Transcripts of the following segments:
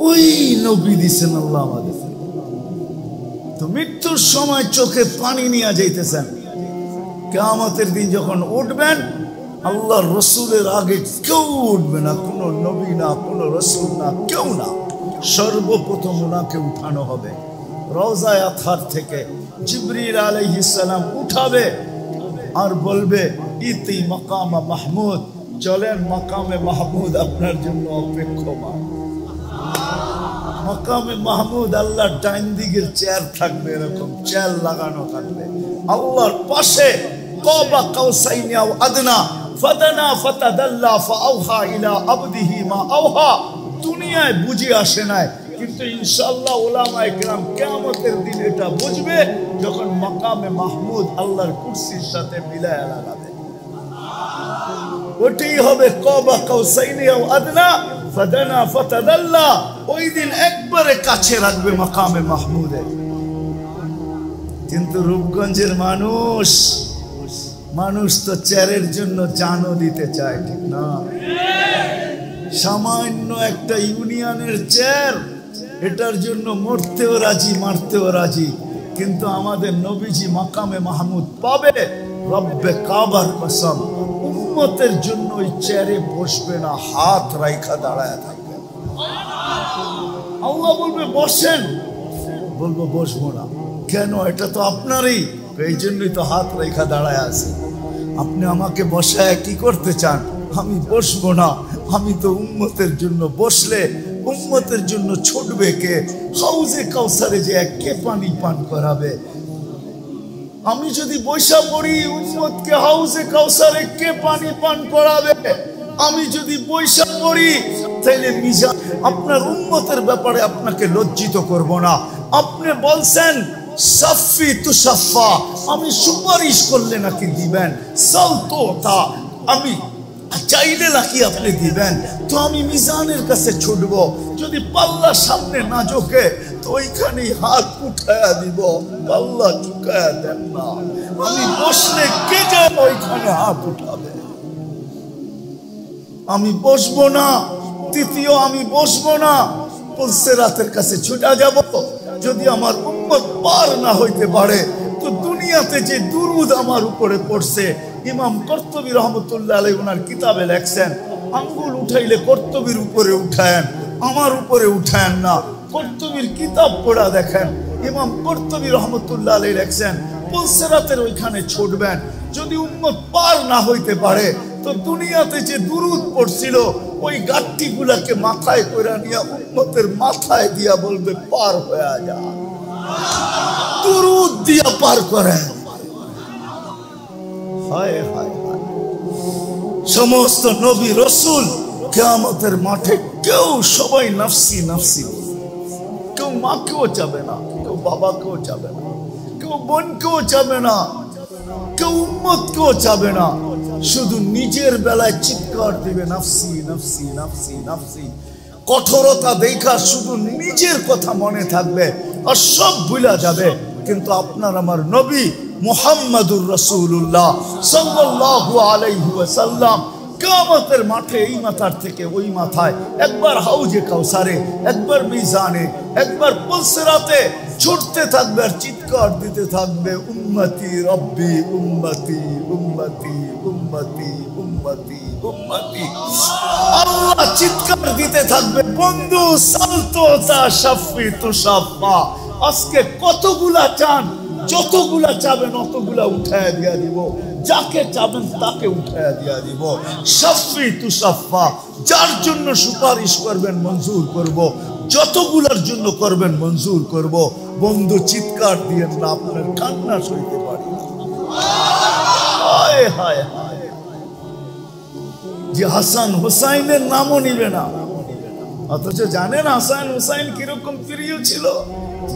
ওই নবী দিছেন আল্লাহ আমাদের। তো মৃত্যুর সময় চোখে পানি নিয়ে যাইতেছেন, কিয়ামতের দিন যখন উঠবেন আল্লাহর রসুলের আগে কেউ উঠবে না, কোনো নবী না, কোনো রসুল না, কেউ না। সর্বপ্রথম ওনাকে উঠানো হবে রওজায়ে আতহার থেকে। জিবরিল আলাইহিস সালাম উঠাবে আর বলবে ইতি মাকামা মাহমুদ, চলেন মাকামে মাহমুদ আপনার জন্য অপেক্ষমান। মাকামে মাহমুদ আল্লাহর ডাইন দিকের চেয়ার থাকবে, এরকম চেয়ার লাগানো থাকবে আল্লাহর পাশে। কাবা কাউসাইনি আও আদনা ফাদানা ফাতাদাল্লা ফাআওহা ইলা আবদিহি মা আওহা। দুনিয়ায় বুঝে আসে নাই, কিন্তু ইনশাআল্লাহ উলামায়ে কেরাম কিয়ামতের দিন এটা বুঝবে যখন মাকামে মাহমুদ আল্লাহর কুরসির সাথে মিলায়া লাগাবে। ওটাই হবে কাবা কাউসাইনি আও আদনা ফাদানা ফাতাদাল্লা। ওই দিন একবারে কাছে রাখবে মাকামে মাহমুদে। কিন্তু রূপগঞ্জের মানুষ তো চেয়ারের জন্য জানও দিতে চায়, ঠিক না? সামান্য একটা ইউনিয়নের চেয়ার, এটার জন্য মরতেও রাজি, মারতেও রাজি। কিন্তু আমাদের নবীজি মাকামে মাহমুদ পাবে, রব্বে কাবার কসম, উম্মতের জন্য ওই চেয়ারে বসবে না, হাত রাইখা দাঁড়ায় থাকবে। আল্লাহ বলবে বসেন, বলবো বসবো না। কেন? এটা তো আপনারই, এই জন্যই তো হাত রাইখা দাঁড়ায় আছে। আপনি আমাকে বসায় কি করতে চান? আমি বসবো না, আমি তো উম্মতের জন্য। বসলে উম্মতের জন্য ছুটবে কে? হাউজে কাউসারে যে কে পানি পান করাবে? আমি যদি বৈশা পড়ি, উম্মতকে হাউজে কাউসারে কে পানি পান করাবে? আমি যদি বৈশা পড়ি, তাহলে মিজান আপনার উম্মতের ব্যাপারে আপনাকে লজ্জিত করব না। আপনি বলছেন সাফি তুসাফা, আমি সুপারিশ করলে নাকি দিবেন। সালতোতা, আমি চাইলে নাকি আপনি দিবেন। তো আমি মিজানের কাছে ছুটবো, যদি পাল্লা সামনে না ঝোঁকে তো ওইখানেই হাত উঠায়া দিব। পাল্লা ঝুঁকায়া দেন না, আমি বসলে কে যেন ওইখানে হাত উঠাবে। আমি বসবো না। তৃতীয়, আমি বসবো না, পুলসিরাতের কাছে ছুটা যাব। যদি আমার উম্মত পার না হইতে পারে তো দুনিয়াতে যে দুরুদ আমার উপরে পড়ছে, ইমাম কর্তুবী রহমতুল্লাহ আলাইহি ওনার কিতাবে লেখছেন, আঙ্গুল উঠাইলে কর্তুবীর উপরে উঠায়েন, আমার উপরে উঠায়েন না। কর্তুবীর কিতাব পড়া দেখেন, ইমাম কর্তুবী রহমতুল্লাহ আলাইহি লেখছেন পুলসিরাতের ওইখানে ছুটবেন। যদি উম্মত পার না হইতে পারে তো দুনিয়াতে যে দুরুদ পড়ছিল ওই গাট্টি গুলাকে মাথায় করে নিয়ে উম্মতের মাথায় দিয়া বলবে পার হয়ে যা, দুরুদ দিয়া পার করে। হায় হায় হায়, সমস্ত নবী রসুল কিয়ামতের মাঠে কেউ, সবাই নাফসি নাফসি। কেউ মাকেও চাবে না, কেউ বাবাকেও চাবে না, কেউ বোনকেও চাবে না, কেউ উম্মতকেও চাবে না। শুধু নিজের বেলায় চিৎকার দিবে নাফসি নাফসি নাফসি নাফসি। কঠোরতা দেখা শুধু নিজের কথা মনে থাকবে আর সব ভুলা যাবে। কিন্তু আপনার আমার নবী মুহাম্মাদুর রাসূলুল্লাহ সাল্লাল্লাহু আলাইহি ওয়াসাল্লাম কিয়ামতের মাঠে এই মাথার থেকে ওই মাথায়, একবার হাউজে কাউসারে, একবার মিজানে, একবার পুলসিরাতে ছুটতে থাকবে আর চিৎকার দিতে থাকবে উম্মতি রব্বি উম্মতি উম্মতি উম্মতি উম্মতি উম্মতি। আল্লাহ চিৎকার দিতে থাকবে বন্ধু সালতোতা শাফি তুসাফা। আজকে কতগুলা চান, যতগুলা চাবেন অতগুলা উঠায় দিয়া দিব, যাকে চাবেন তাকে উঠায় দিয়া দিব। শাফি তুসাফা, যার জন্য সুপারিশ করবেন মঞ্জুর করব, যতগুলার জন্য করবেন মঞ্জুর করব। বন্ধু চিৎকার দিয়েন না, আপনার কান্না সইতে পারি না। হায় হায় হায়, যে হাসান হুসাইনের নামও নিবে না, অথচ জানেন হাসান হুসাইন কিরকম প্রিয় ছিল?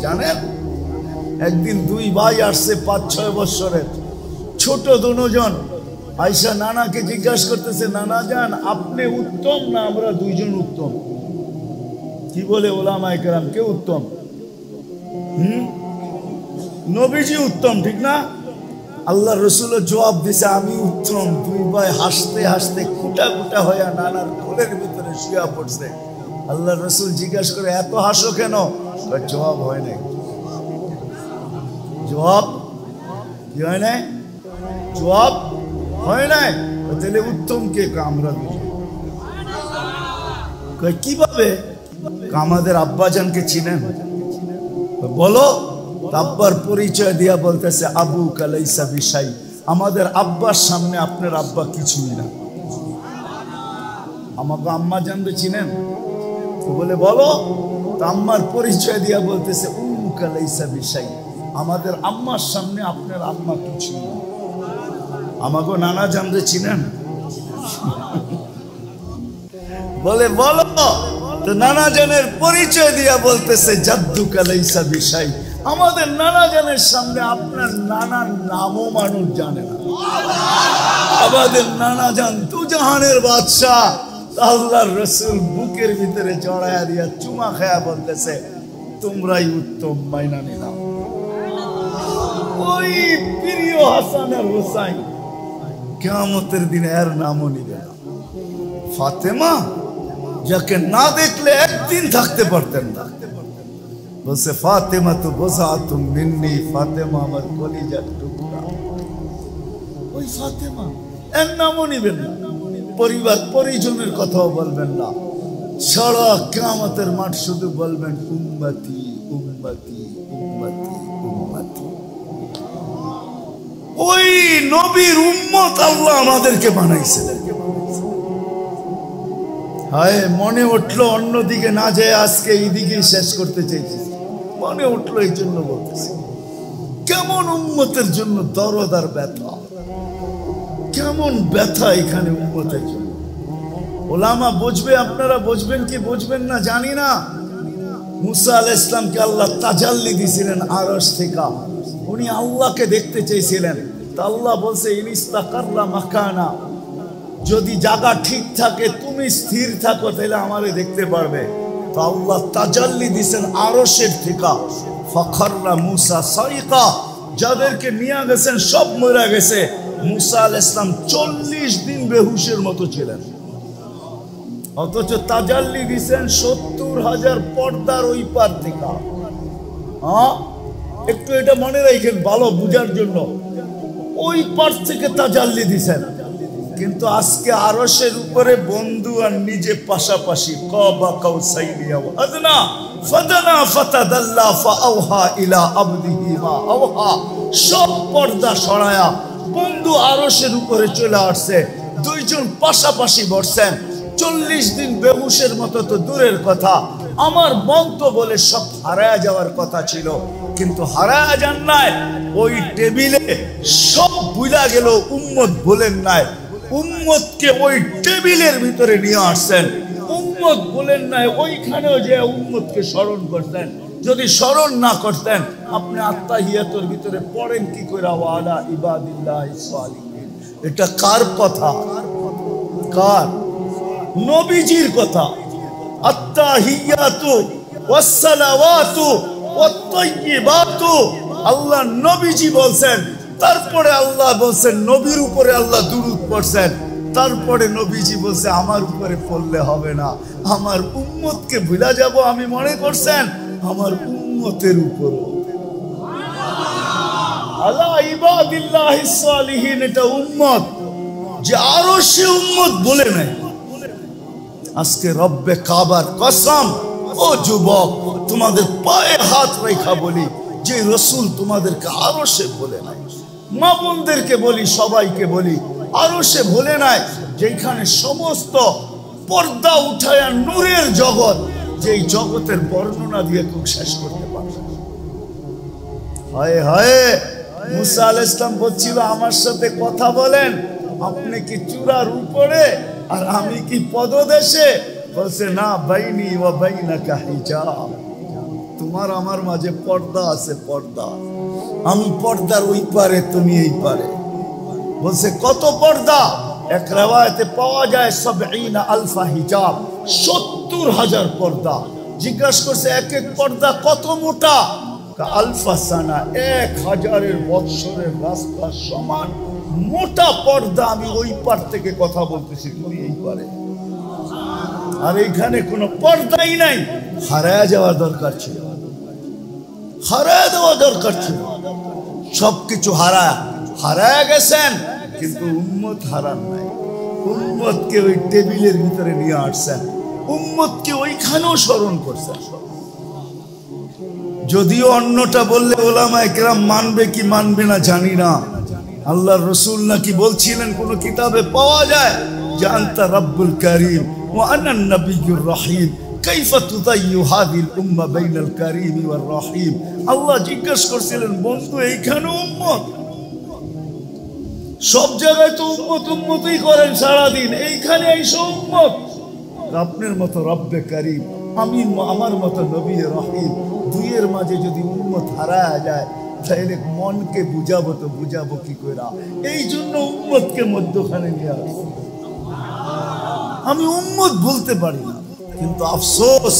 জানেন, একদিন দুই ভাই আসছে ৫-৬ বছরের ছোট দুজন, আয়সা নানাকে জিজ্ঞাসা করতেছে, নানা জান আপনি উত্তম না আমরা দুইজন উত্তম? কি বলে ওলামায়ে কেরাম, কে উত্তম? নবীজি উত্তম, ঠিক না? আল্লাহ রসুলের জবাব দিছে আমি উত্তম। দুই ভাই হাসতে হাসতে কুটা কুটা হইয়া নানার কোলের ভিতরে শুয়া পড়ছে। আল্লাহ রসুল জিজ্ঞাসা করে এত হাসো কেন? জবাব হয় নাই। জবাব কি হয় নাই? জবাব হয় নাই। তাহলে উত্তম কে? আমরা কিভাবে? আমাদের আব্বাজানকে চিনেন? বলো। আব্বার পরিচয় দিয়া বলতেছে আবু কালাইসা বিশাই, আমাদের আব্বার সামনে আপনার আব্বা কিছুই না। আমাকে আম্মা জানবে চিনেন তো? বলে বলো। আম্মার পরিচয় দিয়া বলতেছে উম্মু কালাইসা বিশাই, আমাদের আম্মার সামনে আপনার আম্মা কিছুই না। আমাকে নানা জানবে চিনেন? বলে বলো। তো নানা জানের পরিচয় দিয়া বলতেছে জাদ্দু কালাইসা বিশাই, আমাদের নানা জানের সামনে আপনার নানার নামও মানুষ জানে না। আমাদের নানা জান তু জাহানের বাদশাহ। আল্লাহর রসুল বুকের ভিতরে জড়ায়া দিয়া চুমা খায়া বলতেছে তোমরাই উত্তম, মাইনা নিলাম। ওই প্রিয় হাসান আর হোসাইন কিয়ামতের দিনে এর নামও নিবে না। ফাতেমা যাকে না দেখলে একদিন থাকতে পারতেন না, বলছে ফাতেমা তো বোঝাতুম মিন্নি, ফাতেমা আমার কলিজার টুকরা। ওই ফাতেমা এর নামও নিবেন না, পরিবার পরিজনের কথাও বলবেন না। সারা কিয়ামতের মাঠ শুধু বলবেন উম্মতি উম্মতি উম্মতি উম্মতি। ওই নবীর উম্মত আল্লাহ আমাদেরকে বানাইছিলেন। হায় মনে উঠলো অন্যদিকে না যায় আজকে এইদিকে শেষ করতে চাইছি, মনে উঠলো এই জন্য বলতেছি। কেমন উম্মতের জন্য দরদ আর ব্যথা, কেমন ব্যথা এখানে উম্মতের জন্য। ওলামা বুঝবে, আপনারা বুঝবেন কি বুঝবেন না জানি না। মুসা আলাইহিস সালামকে আল্লাহ তাজাল্লি দিয়েছিলেন আরশ থেকে, উনি আল্লাহকে দেখতে চেয়েছিলেন। তা আল্লাহ বলছে ইনিস্তাকাররা মাকানা, যদি জায়গা ঠিক থাকে, তুমি স্থির থাকো, তাহলে আমারে দেখতে পারবে। তো আল্লাহ তাজাল্লি দিয়েছেন আরশের থেকে। ফাখাররা মুসা সাইকা, যাদেরকে নিয়ে গেছেন সব মরে গেছে। মুসা আলাইহিস সালাম 40 দিন বেহুশের মতো ছিলেন, অথচ তাজাল্লি দিয়েছেন 70,000 পর্দার ওই পার থেকে। হ্যাঁ, একটু এটা মনে রাখেন ভালো বুঝার জন্য। ওই পার থেকে তাজাল্লি দিয়েছেন, কিন্তু আজকে আরশের উপরে বন্ধু আর নিজে পাশাপাশি। কাবা কাউসাইনি আও আদনা ফাদানা ফাতাদাল্লা ফাআওহা ইলা আবদিহি মা আওহা। সব পর্দা সরায়া বন্ধু আরশের উপরে চলে আসছে, দুইজন পাশাপাশি বসছেন। 40 দিন বেহুশের মতো তো দূরের কথা, আমার মন তো বলে সব হারায়া যাওয়ার কথা ছিল, কিন্তু হারায়া যান নাই। ওই টেবিলে সব ভুলা গেল, উম্মত বলেন নাই। উম্মতকে ওই টেবিলের ভিতরে নিয়ে আসছেন, উম্মত বলেন নাই। ওইখানেও যে উম্মতকে স্মরণ করতেন, যদি স্মরণ না করতেন আপনি আত্তাহিয়াতুর ভিতরে পড়েন কি করে ওয়ালা ইবাদিল্লাহিস সালিহিন। এটা কার কথা? কার? নবীজির কথা। আত্তাহিয়াতু ওয়াসসালাওয়াতু ওয়াত-তাইয়্যিবাতু, আল্লাহ নবীজি বলছেন। তারপরে আল্লাহ বলছেন নবীর উপরে আল্লাহ দুরূদ পড়ছেন। তারপরে নবীজি বলছে আমার উপরে পড়লে হবে না, আমার উম্মতকে ভুলা যাব আমি মনে করছেন, আমার উম্মতের উপর। আলা ইবাদিল্লাহিস সালিহিন, এটা উম্মত যে আরো সে উম্মত বলে নাই। আজকে রব্বে কাবার কসম, ও যুবক তোমাদের পায়ে হাত রেখা বলি, যে রসুল তোমাদেরকে আরো সে বলে নাই। মা বোনদেরকে বলি, সবাইকে বলি, আরো সে বলে নাই, যেখানে সমস্ত পর্দা উঠায়া নূরের জগৎ, যেই জগতের বর্ণনা দিয়ে কেউ শেষ করতে পারবে। হায় হায়, মুসা আলাইহিস সালাম বলছিল আমার সাথে কথা বলেন, আপনি কি চূড়ার উপরে আর আমি কি পদদেশে? বলছে না, বাইনি ওয়া বাইনাকা হিজাব, তোমার আমার মাঝে পর্দা আছে, পর্দা। আমি পর্দার ওই পারে, তুমি এই পারে। বলছে কত পর্দা? এক রিওয়ায়াতে পাওয়া যায় ৭০ আলফা হিজাব, ৭০,০০০ পর্দা। জিজ্ঞাসা করছে এক এক পর্দা কত মোটা? আলফা সানা, ১,০০০ বৎসরের রাস্তা সমান মোটা পর্দা। আমি ওই পার থেকে কথা বলতেছি, তুমি এই পারে। আর এইখানে কোনো পর্দাই নাই। হারায় যাওয়ার দরকার ছিল, হারায় দেওয়া দরকার ছিল। সবকিছু হারায় গেছেন, কিন্তু উম্মত হারান নাই। উম্মতকে ওই টেবিলের ভিতরে নিয়ে আসছেন, উম্মতকে ওইখানেও স্মরণ করছেন। যদিও অন্যটা বললে ওলামায়ে কেরাম মানবে কি মানবে না জানি না। আল্লাহর রাসূল নাকি বলছিলেন কোন কিতাবে পাওয়া যায় যে আনতা রাব্বুল কারীম ওয়া আনা নবিয়্যুর রহিম, কাইফা তুদাইয়ু হাযিল উম্মাহ বাইনাল কারীম ওয়ার রহিম। আল্লাহ জিজ্ঞেস করছিলেন, বন্ধু এইখানে উম্মত, সব জায়গায় তো উম্মত উম্মতই করেন সারাদিন, এইখানে এইসব উম্মত। আপনার মতো রব্বে কারীম, আমি আমার মতো নবী রহিম, দুইয়ের মাঝে যদি উম্মত হারায় যায় তাহলে মনকে বুঝাবো তো বুঝাবো কি করে? এই জন্য উম্মতকে মধ্যখানে নিয়ে আসছি। আমি উম্মত বলতে পারি না, কিন্তু আফসোস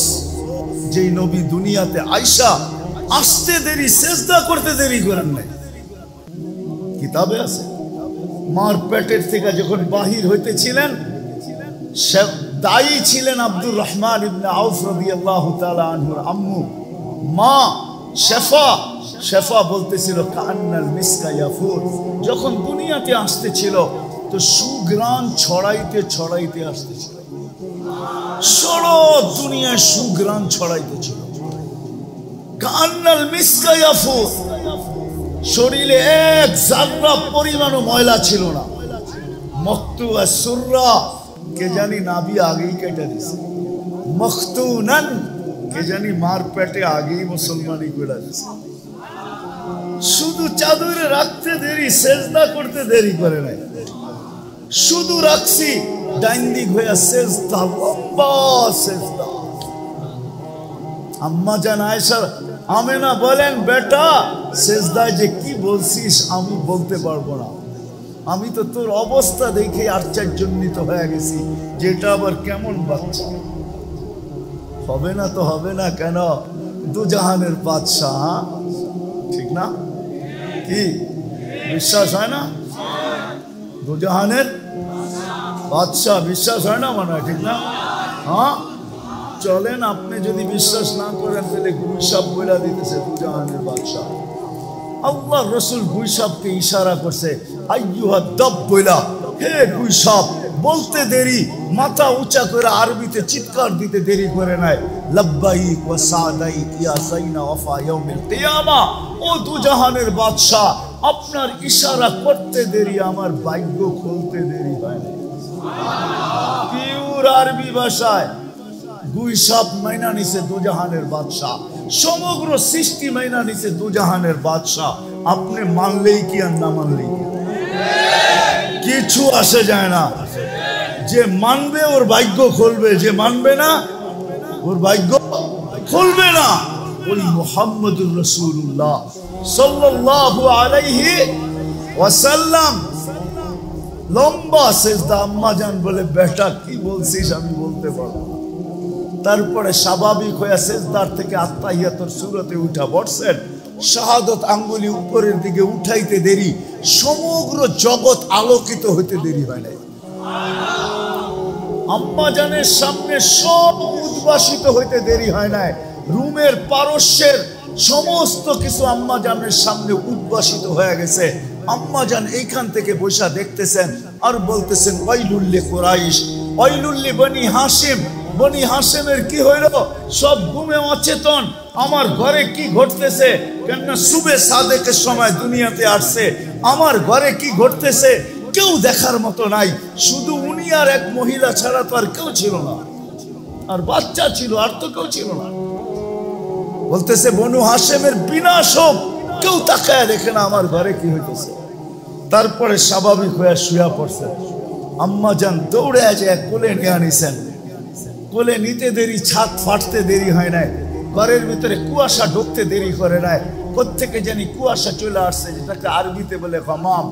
যেই নবী দুনিয়াতে আইসা আসতে দেরি, সেজদা করতে দেরি করেন নাই। কিতাবে আছে মার পেটের থেকে যখন বাহির হইতেছিলেন, দায়ী ছিলেন আব্দুর রহমান ইবনে আউফ রাদিয়াল্লাহু তাআলা আনহুর আম্মু মা শেফা। শেফা বলতেছিল কান্নাল মিসকা ইয়াফুর, যখন দুনিয়াতে আসতেছিল তো সুগ্রাণ ছড়াইতে ছড়াইতে আসতেছিল, সারা দুনিয়ায় সুগ্রাণ ছড়াইতেছিল। কান্নাল মিসকা ইয়াফুর, শরীরে এক জাররা পরিমাণও ময়লা ছিল না। মখতুয়া সুররা, কে জানি নাবি আগেই কেটে দিছে। মখতুনান, কে জানি মার পেটে আগেই মুসলমানি করে দিছে। শুধু চাদরে রাখতে দেরি, সেজদা করতে দেরি করে নাই। শুধু রাখছি, ডাইন দিক হয়ে সেজদা, লম্বা সেজদা। আম্মা জান আয়েশা আমেনা বলেন, বেটা সেজদায় যে কি বলছিস আমি বলতে পারবো না, আমি তো তোর অবস্থা দেখে আশ্চর্যান্বিত হয়ে গেছি, যেটা আবার কেমন বাচ্চা। হবে না তো হবে না কেন? দুজাহানের বাদশাহ, ঠিক না? কি বিশ্বাস হয় না? দুজাহানের বাদশাহ, বিশ্বাস হয় না মনে হয়, ঠিক না? হ্যাঁ চলেন, আপনি যদি বিশ্বাস না করেন তাহলে গুইসাব বইলা দিতেছে দুজাহানের বাদশাহ। আল্লাহ রসুল গুইসাবকে ইশারা করছে, আইয়ুহা দাব বইলা, হে গুইসাব। বলতে দেরি, মাথা উঁচা করে আরবিতে চিৎকার দিতে দেরি করে নাই, লাব্বাইক ওয়া সাদাইক ইয়া সাইনা ওয়াফা ইয়াউমিল কিয়ামা। ও দুজাহানের বাদশা, আপনার ইশারা করতে দেরি, আমার ভাগ্য খুলতে দেরি হয় না। পিওর আরবি ভাষায় গুইসাব মাইনা নিছে দুজাহানের বাদশাহ, সমগ্র সৃষ্টি মাইনা নিছে দুজাহানের বাদশাহ। আপনি মানলেই কি আর না মানলেই কিছু আসে যায় না। যে মানবে ওর ভাগ্য খুলবে, যে মানবে না ওর ভাগ্য খুলবে না। ওই মুহাম্মদুর রাসূলুল্লাহ সাল্লাল্লাহু আলাইহি ওয়াসাল্লাম লম্বা সেজদা। আম্মা জান বলে, বেটা কি বলছিস আমি বলতে পারবো না। তারপরে স্বাভাবিক হয়ে সেজদার থেকে আত্তাহিয়াতুর সূরতে উঠা বসছেন। শাহাদত আঙ্গুলি উপরের দিকে উঠাইতে দেরি, সমগ্র জগৎ আলোকিত হইতে দেরি হয় নাই। আম্মা জানের সামনে সব উদ্ভাসিত হইতে দেরি হয় নাই। রুমের পারস্যের সমস্ত কিছু আম্মা জানের সামনে উদ্ভাসিত হয়ে গেছে। আম্মা জান এইখান থেকে বৈশা দেখতেছেন আর বলতেছেন, ওয়াইলুল্লি কুরাইশ, ওয়াইলুল্লি বনি হাশিম। বনি হাশিমের কি হইল? সব ঘুমে অচেতন। আমার ঘরে কি ঘটতেছে? কেননা সুবে সাদেকের সময় দুনিয়াতে আসছে। আমার ঘরে কি ঘটতেছে কেউ দেখার মতো নাই, শুধু উনি আর এক মহিলা ছাড়া তো আর কেউ ছিল না, আর বাচ্চা ছিল, আর তো কেউ ছিল না। বলতেছে বনু হাশেমের বিনাশ হোক, কেউ তাকায় দেখে না আমার ঘরে কি হইতেছে। তারপরে স্বাভাবিক হয়ে শুয়া পড়ছে। আম্মা জান দৌড়ে যায় কোলে নিয়ে আনিছেন। কোলে নিতে দেরি, ছাদ ফাটতে দেরি হয় নাই, ঘরের ভিতরে কুয়াশা ঢুকতে দেরি করে নাই। কোত্থেকে জানি কুয়াশা চলে আসছে, যেটাকে আরবিতে বলে গামাম,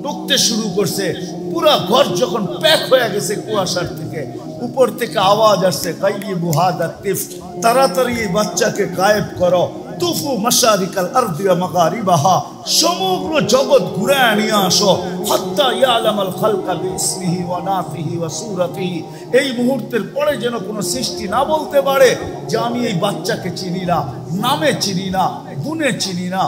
ঢুকতে শুরু করছে। পুরা ঘর যখন প্যাক হয়ে গেছে কুয়াশার থেকে, উপর থেকে আওয়াজ আসছে, কাইয়িবু হাদা তিফ, তাড়াতাড়ি এই বাচ্চাকে গায়েব করো। তুফু মাশারিকাল আরদি ওয়া মাগারিবাহা, সমগ্র জগৎ ঘুরে নিয়ে আসো। হাত্তা ইয়ালামাল খালকা বিইসমিহি ওয়া নাফিহি ওয়া সূরাতিহি, এই মুহূর্তের পরে যেন কোনো সৃষ্টি না বলতে পারে যে আমি এই বাচ্চাকে চিনি না, নামে চিনি না, গুণে চিনি না,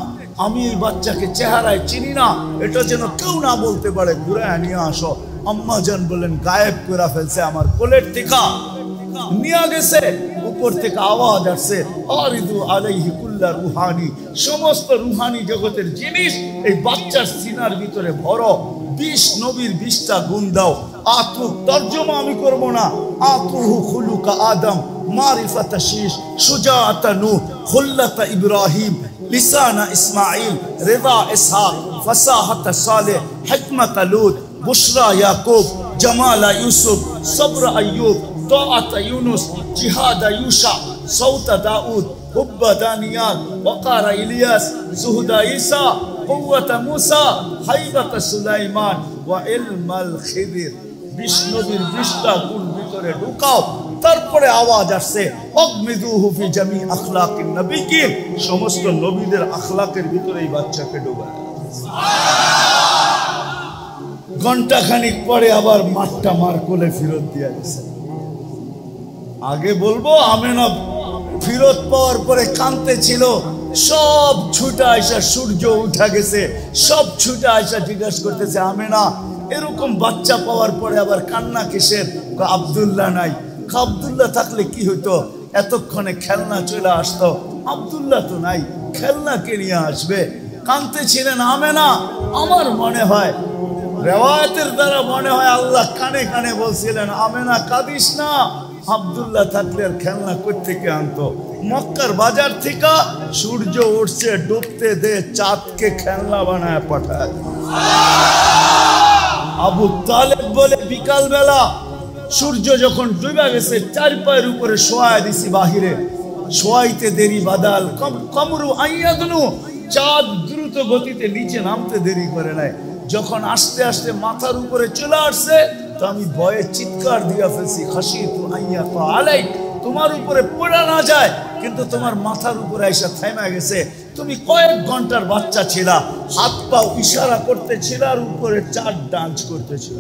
আমি এই বাচ্চাকে চেহারায় চিনি না, এটা যেন কেউ না বলতে পারে। ঘুরে নিয়ে আসো। আম্মা জান বলেন গায়েব করে ফেলছে আমার কোলের টিকা, নিয়ে গেছে। উপর থেকে আওয়াজ আসছে, আরিদু আলাইহি কুল্লা রুহানি, সমস্ত রুহানি জগতের জিনিস এই বাচ্চার সিনার ভিতরে ভরো। 20 নবীর 20টা গুণ দাও। আতু তর্জমা আমি করব না। আতুহু খুলুকা আদম, মারিফাতা শীশ, সুজাআতা নূহ, খুল্লাতা ইব্রাহিম, লিসানা ইসমাইল, রিদা ইসহাক, ফাসাহাতা সালেহ, হিকমাতা লূত, বুশরা ইয়াকুব, জামালা ইউসুফ, সবর আইয়ুব, طاعة يونس، جهاد يوشع، صوت داود، حب دانيال، وقار إلياس، زهد عيسى، قوة موسى، هيبة سليمان، وعلم الخضر। 20 নবীর 20টা গুণ ভিতরে ঢুকাও। তারপরে আওয়াজ আসছে, অগমিদুহু ফি জামি আখলাকিন নবিয়্যিন, সমস্ত নবীদের আখলাকের ভিতরে এই বাচ্চাকে ডুবায়। ঘন্টা খানিক পরে আবার মাঠটা মার কোলে ফেরত দিয়ে গেছে। আগে বলবো আমেনা ফিরত পাওয়ার পরে কাঁদতে ছিল, সব ছুটে আইসা, সূর্য উঠা গেছে, সব ছুটে আইসা জিজ্ঞাসা করতেছে আমেনা এরকম বাচ্চা পাওয়ার পরে আবার কান্না কিসের? আব্দুল্লাহ নাই। আব্দুল্লাহ থাকলে কি হইতো? এতক্ষণে খেলনা চলে আসতো। আব্দুল্লাহ তো নাই, খেলনা কে নিয়ে আসবে? কাঁদতে ছিলেন আমেনা। আমার মনে হয় রেওয়ায়াতের দ্বারা মনে হয় আল্লাহ কানে কানে বলছিলেন আমেনা কাঁদিস না, আব্দুল্লাহ থাকলে আর খেলনা কই থেকে আনতো? মক্কার বাজার থেকে সূর্য উঠছে, ডুবতে দে, চাঁদকে খেলনা বানায় পাঠায়। আবু তালেব বলে বিকাল বেলা সূর্য যখন ডুবে গেছে, 4 পায়ের উপরে শোয়ায় দিছি বাহিরে, শোয়াইতে দেরি বাদাল কমরু আইয়াদনু, চাঁদ দ্রুত গতিতে নিচে নামতে দেরি করে নাই। যখন আস্তে আস্তে মাথার উপরে চলে আসছে তো আমি ভয়ে চিৎকার দিয়া ফেলছি, খাশিতু আইয়াকা আলাই, তোমার উপরে পড়া না যায়, কিন্তু তোমার মাথার উপরে এসে থেমে গেছে। তুমি কয়েক ঘন্টার বাচ্চা ছিলা, হাত পা ইশারা করতেছিল আর উপরে চাঁদ ডান্স করতেছিল।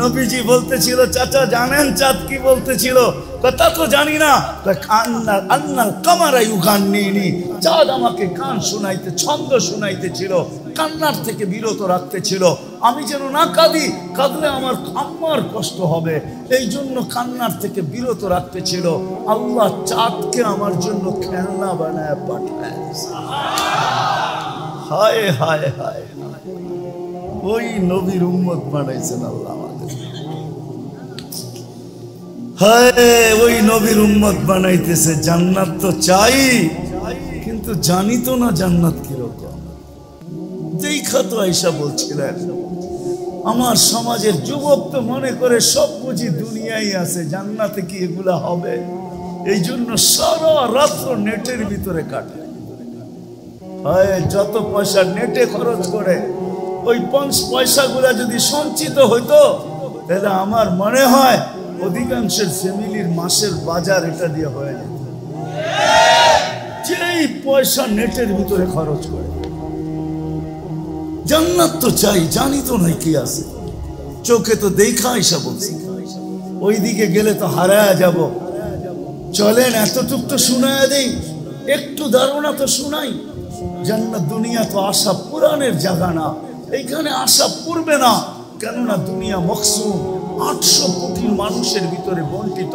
নবীজি বলতেছিল চাচা জানেন চাঁদ কি বলতেছিল? কথা তো জানি না। আন্নাল কামারা ইউগান্নিনি, চাঁদ আমাকে গান শোনাইতে, ছন্দ শোনাইতেছিল, কান্নার থেকে বিরত রাখতেছিল। আমি যেন না কাঁদি, কাঁদলে আমার আম্মার কষ্ট হবে, এই জন্য কান্নার থেকে বিরত রাখতেছিল। আল্লাহ চাঁদকে আমার জন্য খেলনা বানায় পাঠায়। হায় হায় হায়, ওই নবীর উম্মত বানাইছেন আল্লাহ আমাদের। হায়, ওই নবীর উম্মত বানাইতেছে। জান্নাত তো চাই, কিন্তু জানি তো না জান্নাত কিরকম। দেখা তো আয়েশা বলছিলেন আমার সমাজের যুবক তো মনে করে সব বুঝি দুনিয়ায় আছে, জান্নাতে কি এগুলা হবে? এই জন্য সারা রাত্র নেটের ভিতরে কাটে। হয় যত পয়সা নেটে খরচ করে, ওই 5 পয়সাগুলা যদি সঞ্চিত হইতো তাহলে আমার মনে হয় অধিকাংশের ফ্যামিলির মাসের বাজার এটা দিয়ে হয়ে যেত। যেই পয়সা নেটের ভিতরে খরচ করে। জান্নাত তো চাই, জানি তো নাই কি আছে, চোখে তো দেখা আইসা বলছি, ওই দিকে গেলে তো হারায়া যাব। চলেন এতটুক তো শুনায়া দেই, একটু ধারণা তো শুনাই। জান্নাত দুনিয়া তো আশা পুরানের জায়গা না, এইখানে আশা পূর্বে না, কেননা দুনিয়া মকসুম, 800 কোটি মানুষের ভিতরে বন্টিত।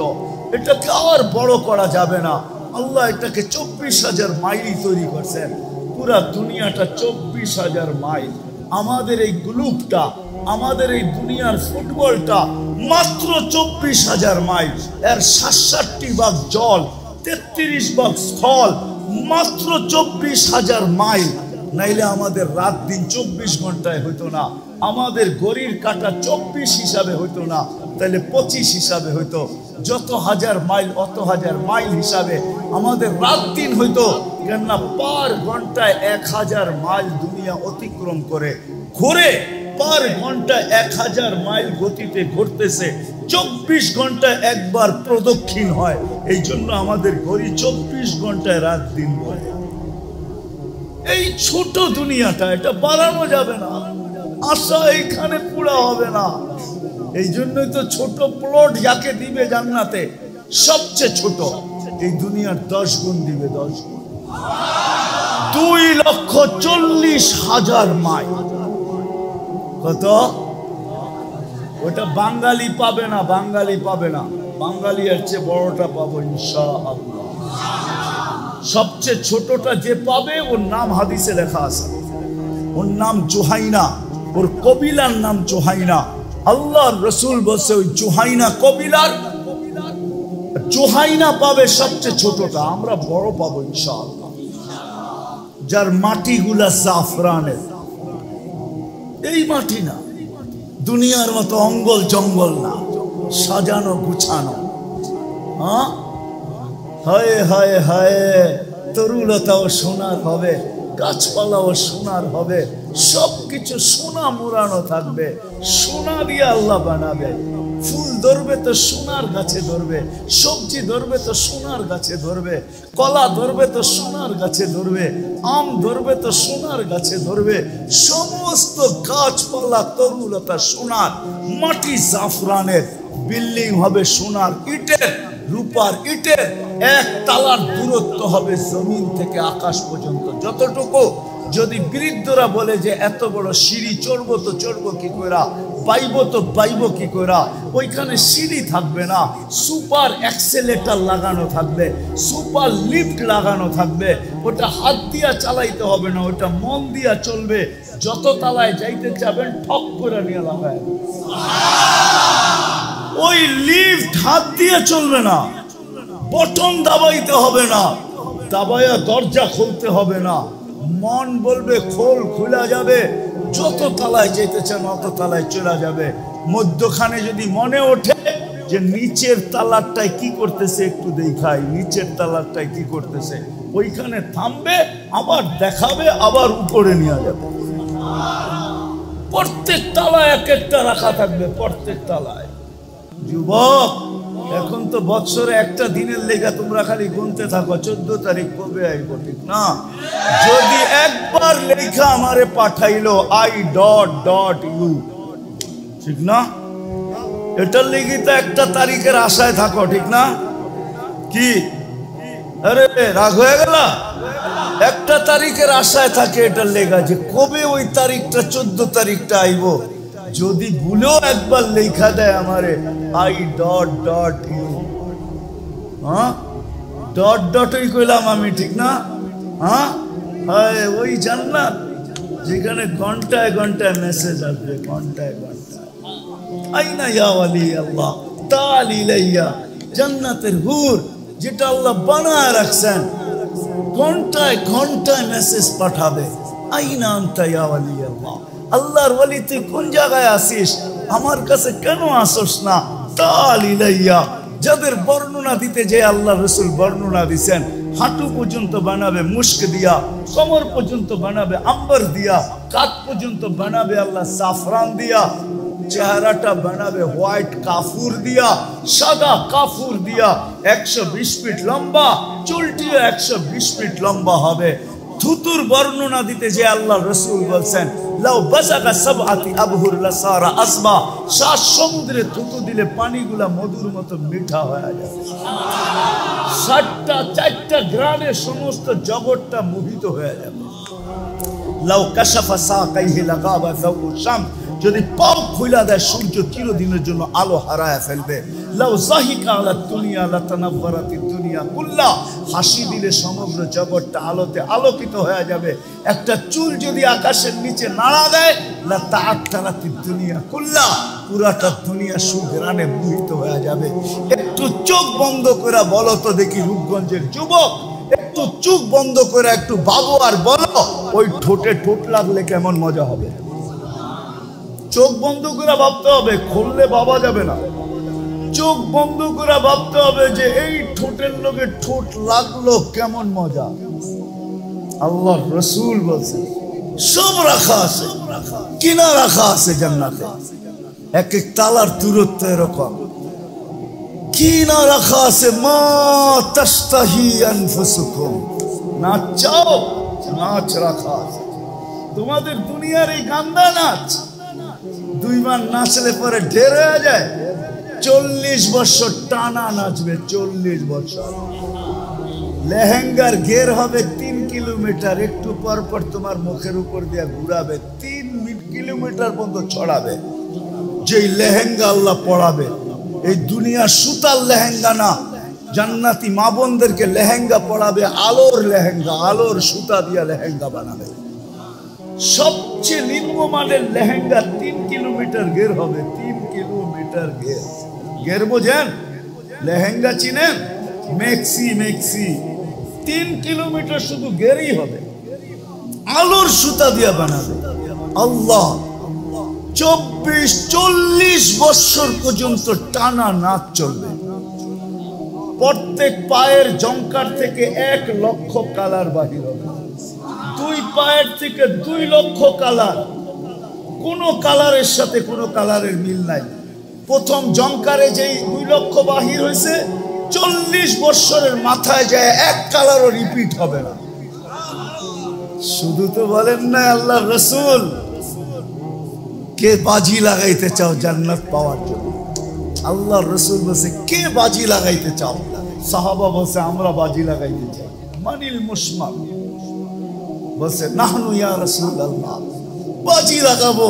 এটাকে আর বড় করা যাবে না। আল্লাহ এটাকে 24,000 মাইল তৈরি করছেন। পুরা দুনিয়াটা 24,000 মাইল। আমাদের এই গ্লুবটা, আমাদের এই দুনিয়ার ফুটবলটা মাত্র 24,000 মাইল। এর 67 ভাগ জল, 33 ভাগ স্থল, মাত্র 24,000 মাইল। নাইলে আমাদের রাত দিন 24 ঘন্টায় হইতো না, আমাদের ঘড়ির কাটা 24 হিসাবে হইতো না, তাহলে 25 হিসাবে হইতো। যত হাজার মাইল অত হাজার মাইল হিসাবে আমাদের রাত দিন হইতো, কেননা পার ঘন্টায় 1000 মাইল দুনিয়া অতিক্রম করে ঘুরে পার ঘন্টা 1000 মাইল গতিতে ঘুরতেছে, 24 ঘন্টায় একবার প্রদক্ষিণ হয়। এই জন্য আমাদের ঘড়ি 24 ঘন্টায় রাত দিন বলে। এই ছোট দুনিয়াটা, এটা বাড়ানো যাবে না, আশা এইখানে পুরা হবে না। এই জন্যই তো ছোট প্লট যাকে দিবে জান্নাতে, সবচেয়ে ছোট, এই দুনিয়ার 10 গুণ দিবে, 10 গুণ। 2,40,000 মাইল। কত? ওটা বাঙালি পাবে না, বাঙালি পাবে না, বাঙালি এর চেয়ে বড়টা পাবো ইনশাআল্লাহ। সবচেয়ে ছোটটা যে পাবে ওর নাম হাদিসে লেখা আছে, ওর নাম জুহাইনা, ওর কবিলার নাম জুহাইনা। আল্লাহর রাসূল বলছে ওই জুহাইনা কবিলার, জুহাইনা পাবে সবচেয়ে ছোটটা, আমরা বড় পাবো ইনশাআল্লাহ। যার মাটিগুলা জাফরানের, এই মাটি না, দুনিয়ার মতো অঙ্গল জঙ্গল না, সাজানো গুছানো। হ্যাঁ, হায় হায় হায়, তরুলতাও সোনার হবে, গাছপালাও সোনার হবে, সবকিছু সোনা মোড়ানো থাকবে, সোনা দিয়ে আল্লাহ বানাবে। ফুল ধরবে তো সোনার গাছে ধরবে, সবজি ধরবে তো সোনার গাছে ধরবে, কলা ধরবে তো সোনার গাছে ধরবে, আম ধরবে তো সোনার গাছে ধরবে, সমস্ত গাছপালা তরুলতা সোনার, মাটি জাফরানের, বিল্ডিং হবে সোনার ইটের, রূপার ইটের, এক তালার দূরত্ব হবে জমিন থেকে আকাশ পর্যন্ত। যতটুকু যদি বৃদ্ধরা বলে যে এত বড় সিঁড়ি চড়বো তো চড়বো কি কইরা, পাইবো তো পাইবো কি কইরা, ওইখানে সিঁড়ি থাকবে না, সুপার অ্যাক্সেলেটার লাগানো থাকবে, সুপার লিফট লাগানো থাকবে। ওটা হাত দিয়া চালাইতে হবে না, ওটা মন দিয়া চলবে। যত তালায় যাইতে চাবেন ঠক করে নিয়ে লাগায়। ওই লিফট হাত দিয়ে চলবে না, বটন দাবাইতে হবে না, দাবাইয়া দরজা খুলতে হবে না, মন বলবে খোল, খোলা যাবে। যত তালায় যেতে চান অত তালায় চলে যাবে। মধ্যখানে যদি মনে ওঠে যে নিচের তালারটায় কি করতেছে একটু দেখাই, নিচের তালারটায় কি করতেছে, ওইখানে থামবে, আবার দেখাবে, আবার উপরে নিয়ে যাবে। প্রত্যেক তালায় এক একটা রাখা থাকবে, প্রত্যেক তালায়। যুবক, এখন তো বৎসরে একটা দিনের লেগা তোমরা খালি গুনতে থাকো 14 তারিখ কবে আইব, ঠিক না? যদি একবার লেখা আমারে পাঠাইলো I.U, ঠিক না? এটার লেগে তো একটা তারিখের আশায় থাকো, ঠিক না? কি আরে রাগ হয়ে গেল? একটা তারিখের আশায় থাকে এটার লেগা যে কবে ওই তারিখটা 14 তারিখটা আইব। যদি ভুলেও একবার লেখা দেয় আমারে I.U, হ্যাঁ, ডট ডটই কইলাম আমি, ঠিক না? হ্যাঁ, ওই জান্নাত যেখানে ঘন্টায় ঘন্টায় মেসেজ আসবে, ঘন্টায় ঘন্টায়। আইনা ইয়া ওয়ালি আল্লাহ তাল ইলাইয়া, জান্নাতের হুর যেটা আল্লাহ বানায় রাখছেন, ঘন্টায় ঘন্টায় মেসেজ পাঠাবে। আইনা আনতা ইয়া ওয়ালি আল্লাহ, আল্লাহর ওয়ালি তুই কোন জায়গায় আসিস, আমার কাছে কেন আসস না? তাল ইলাইয়া, যাদের বর্ণনা দিতে যে আল্লাহ রসুল বর্ণনা দিচ্ছেন, হাঁটু পর্যন্ত বানাবে মুস্ক দিয়া, কোমর পর্যন্ত বানাবে আম্বার দিয়া, কাঁধ পর্যন্ত বানাবে আল্লাহ জাফরান দিয়া, চেহারাটা বানাবে হোয়াইট কাফুর দিয়া, সাদা কাফুর দিয়া, 120 ফিট লম্বা, চুলটিও 120 ফিট লম্বা হবে। থুতুর বর্ণনা দিতে যে আল্লাহ রসুল বলছেন, লাউ বাসাকা সাবআতি আবহুর লাসারা আসবা, 7 সমুদ্রে থুতু দিলে পানিগুলা মধুর মতো মিঠা হয়ে যাবে। 4টা গ্রামে সমস্ত জগৎটা মোহিত হয়ে যাবে। লাউ কাশাফা সাকাইহি লাগাবা যাউ শাম, যদি পাও খুলে দেয় সূর্য চিরদিনের জন্য আলো হারায় ফেলবে। লাউ যাহিকা আলা দুনিয়া লাতানাওয়ারাতিদ দুনিয়া কুল্লা, হাসি দিলে সমগ্র জগৎটা আলোতে আলোকিত হয়ে যাবে। একটা চুল যদি আকাশের নিচে নাড়া দেয়, লাতাআতারাতিদ দুনিয়া কুল্লা, পুরাটা দুনিয়া সুঘ্রাণে মোহিত হয়ে যাবে। একটু চোখ বন্ধ করে বলো তো দেখি রূপগঞ্জের যুবক, একটু চোখ বন্ধ করে একটু ভাবো আর বলো, ওই ঠোঁটে ঠোঁট লাগলে কেমন মজা হবে। চোখ বন্ধ করে ভাবতে হবে, খুললে ভাবা যাবে না। চোখ বন্ধ করে ভাবতে হবে যে এই ঠোঁটের লগে ঠোঁট লাগলো কেমন মজা। আল্লাহ রসুল বলছেন সব রাখা আছে, কিনা রাখা আছে জান্নাতে। এক এক তালার দূরত্ব এরকম কিনা রাখা আছে। মা তাশতাহি আনফুসুকুম, নাচ চাও, নাচ রাখা আছে। তোমাদের দুনিয়ার এই গান্দা নাচ দুইবার নাচলে পরে ঢের হয়ে যায়। 40 বছর টানা নাচবে, 40 বছর। লেহেঙ্গার ঘের হবে 3 কিলোমিটার, একটু পর পর তোমার মুখের উপর দিয়ে ঘুরাবে, 3 কিলোমিটার পর্যন্ত ছড়াবে। যেই লেহেঙ্গা আল্লাহ পড়াবে, এই দুনিয়া সুতার লেহেঙ্গা না, জান্নাতি মা বোনদেরকে লেহেঙ্গা পড়াবে, আলোর লেহেঙ্গা, আলোর সুতা দিয়ে লেহেঙ্গা বানাবে। সবচেয়ে নিম্নমানের লেহেঙ্গা 3 কিলোমিটার ঘের হবে, 3 কিলোমিটার ঘের। ঘের বোঝেন? লেহেঙ্গা চিনেন? মেক্সি, মেক্সি 3 কিলোমিটার শুধু ঘেরই হবে, আলোর সুতা দিয়ে বানাবে। আল্লাহ 40 বছর পর্যন্ত টানা নাচ চলবে। প্রত্যেক পায়ের জঙ্কার থেকে 1 লক্ষ কালার বাহির হবে, 2 পায়ের থেকে 2 লক্ষ কালার। কোন কালারের সাথে কোনো কালারের মিল নাই। প্রথম জঙ্কারে যেই 2 লক্ষ বাহির হয়েছে, 40 বছরের মাথায় যায় 1 কালারও রিপিট হবে না। শুধু তো বলেন না আল্লাহ রসুল, কে বাজি লাগাইতে চাও জান্নাত পাওয়ার জন্য? আল্লাহ রসুল বলছে কে বাজি লাগাইতে চাও? সাহাবা বলছে আমরা বাজি লাগাইতে চাই। মানিল মুসমান বলছে নাহনু ইয়া রাসূলুল্লাহ, বাজি লাগাবো,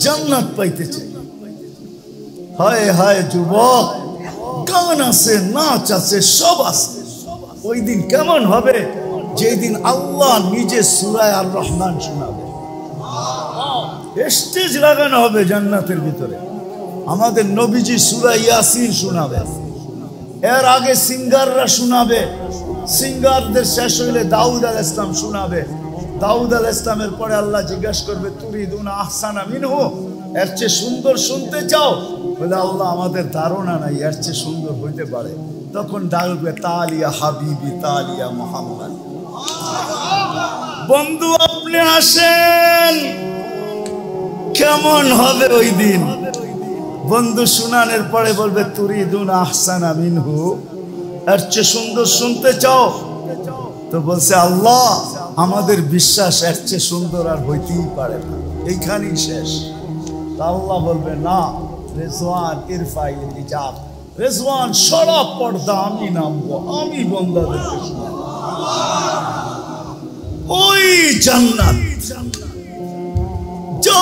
জান্নাত পাইতে চাই। হায় হায় যুবক, গান আছে, নাচ আছে, সব আছে। ওই দিন কেমন হবে? যেই দিন আল্লাহ নিজে সূরা আর রহমান শোনাবে, স্টেজ লাগানো হবে জান্নাতের ভিতরে। আমাদের নবীজি সূরা ইয়াসিন শোনাবে, এর আগে সিঙ্গাররা শোনাবে, সিঙ্গারদের শেষ হইলে দাউদ আলাইহিস সালাম শোনাবে। দাউদ আলাইহিস সালামের পরে আল্লাহ জিজ্ঞাসা করবে তুরিদুনা আহসানা মিনহু, এর চেয়ে সুন্দর শুনতে চাও? বলে আল্লাহ আমাদের ধারণা নাই এর চেয়ে সুন্দর হইতে পারে। তখন ডাকবে তালিয়া হাবিবি, তালিয়া মুহাম্মদ। বন্ধু আপনি আসেন, কেমন হবে ওই দিন? বন্ধু শুনানোর পরে বলবে তুরিদুনা আহসানা মিনহু, এর চেয়ে সুন্দর শুনতে চাও? তো বলছে আল্লাহ আমাদের বিশ্বাস এর চেয়ে সুন্দর আর হইতেই পারে না, এইখানেই শেষ। আল্লাহ বলবে না, রেজওয়ান ইরফাইল হিজাব, রেজওয়ান সরা পর্দা আমি নামবো, আমি বন্দাদেরকে শোনাবো। ওই জান্নাত যা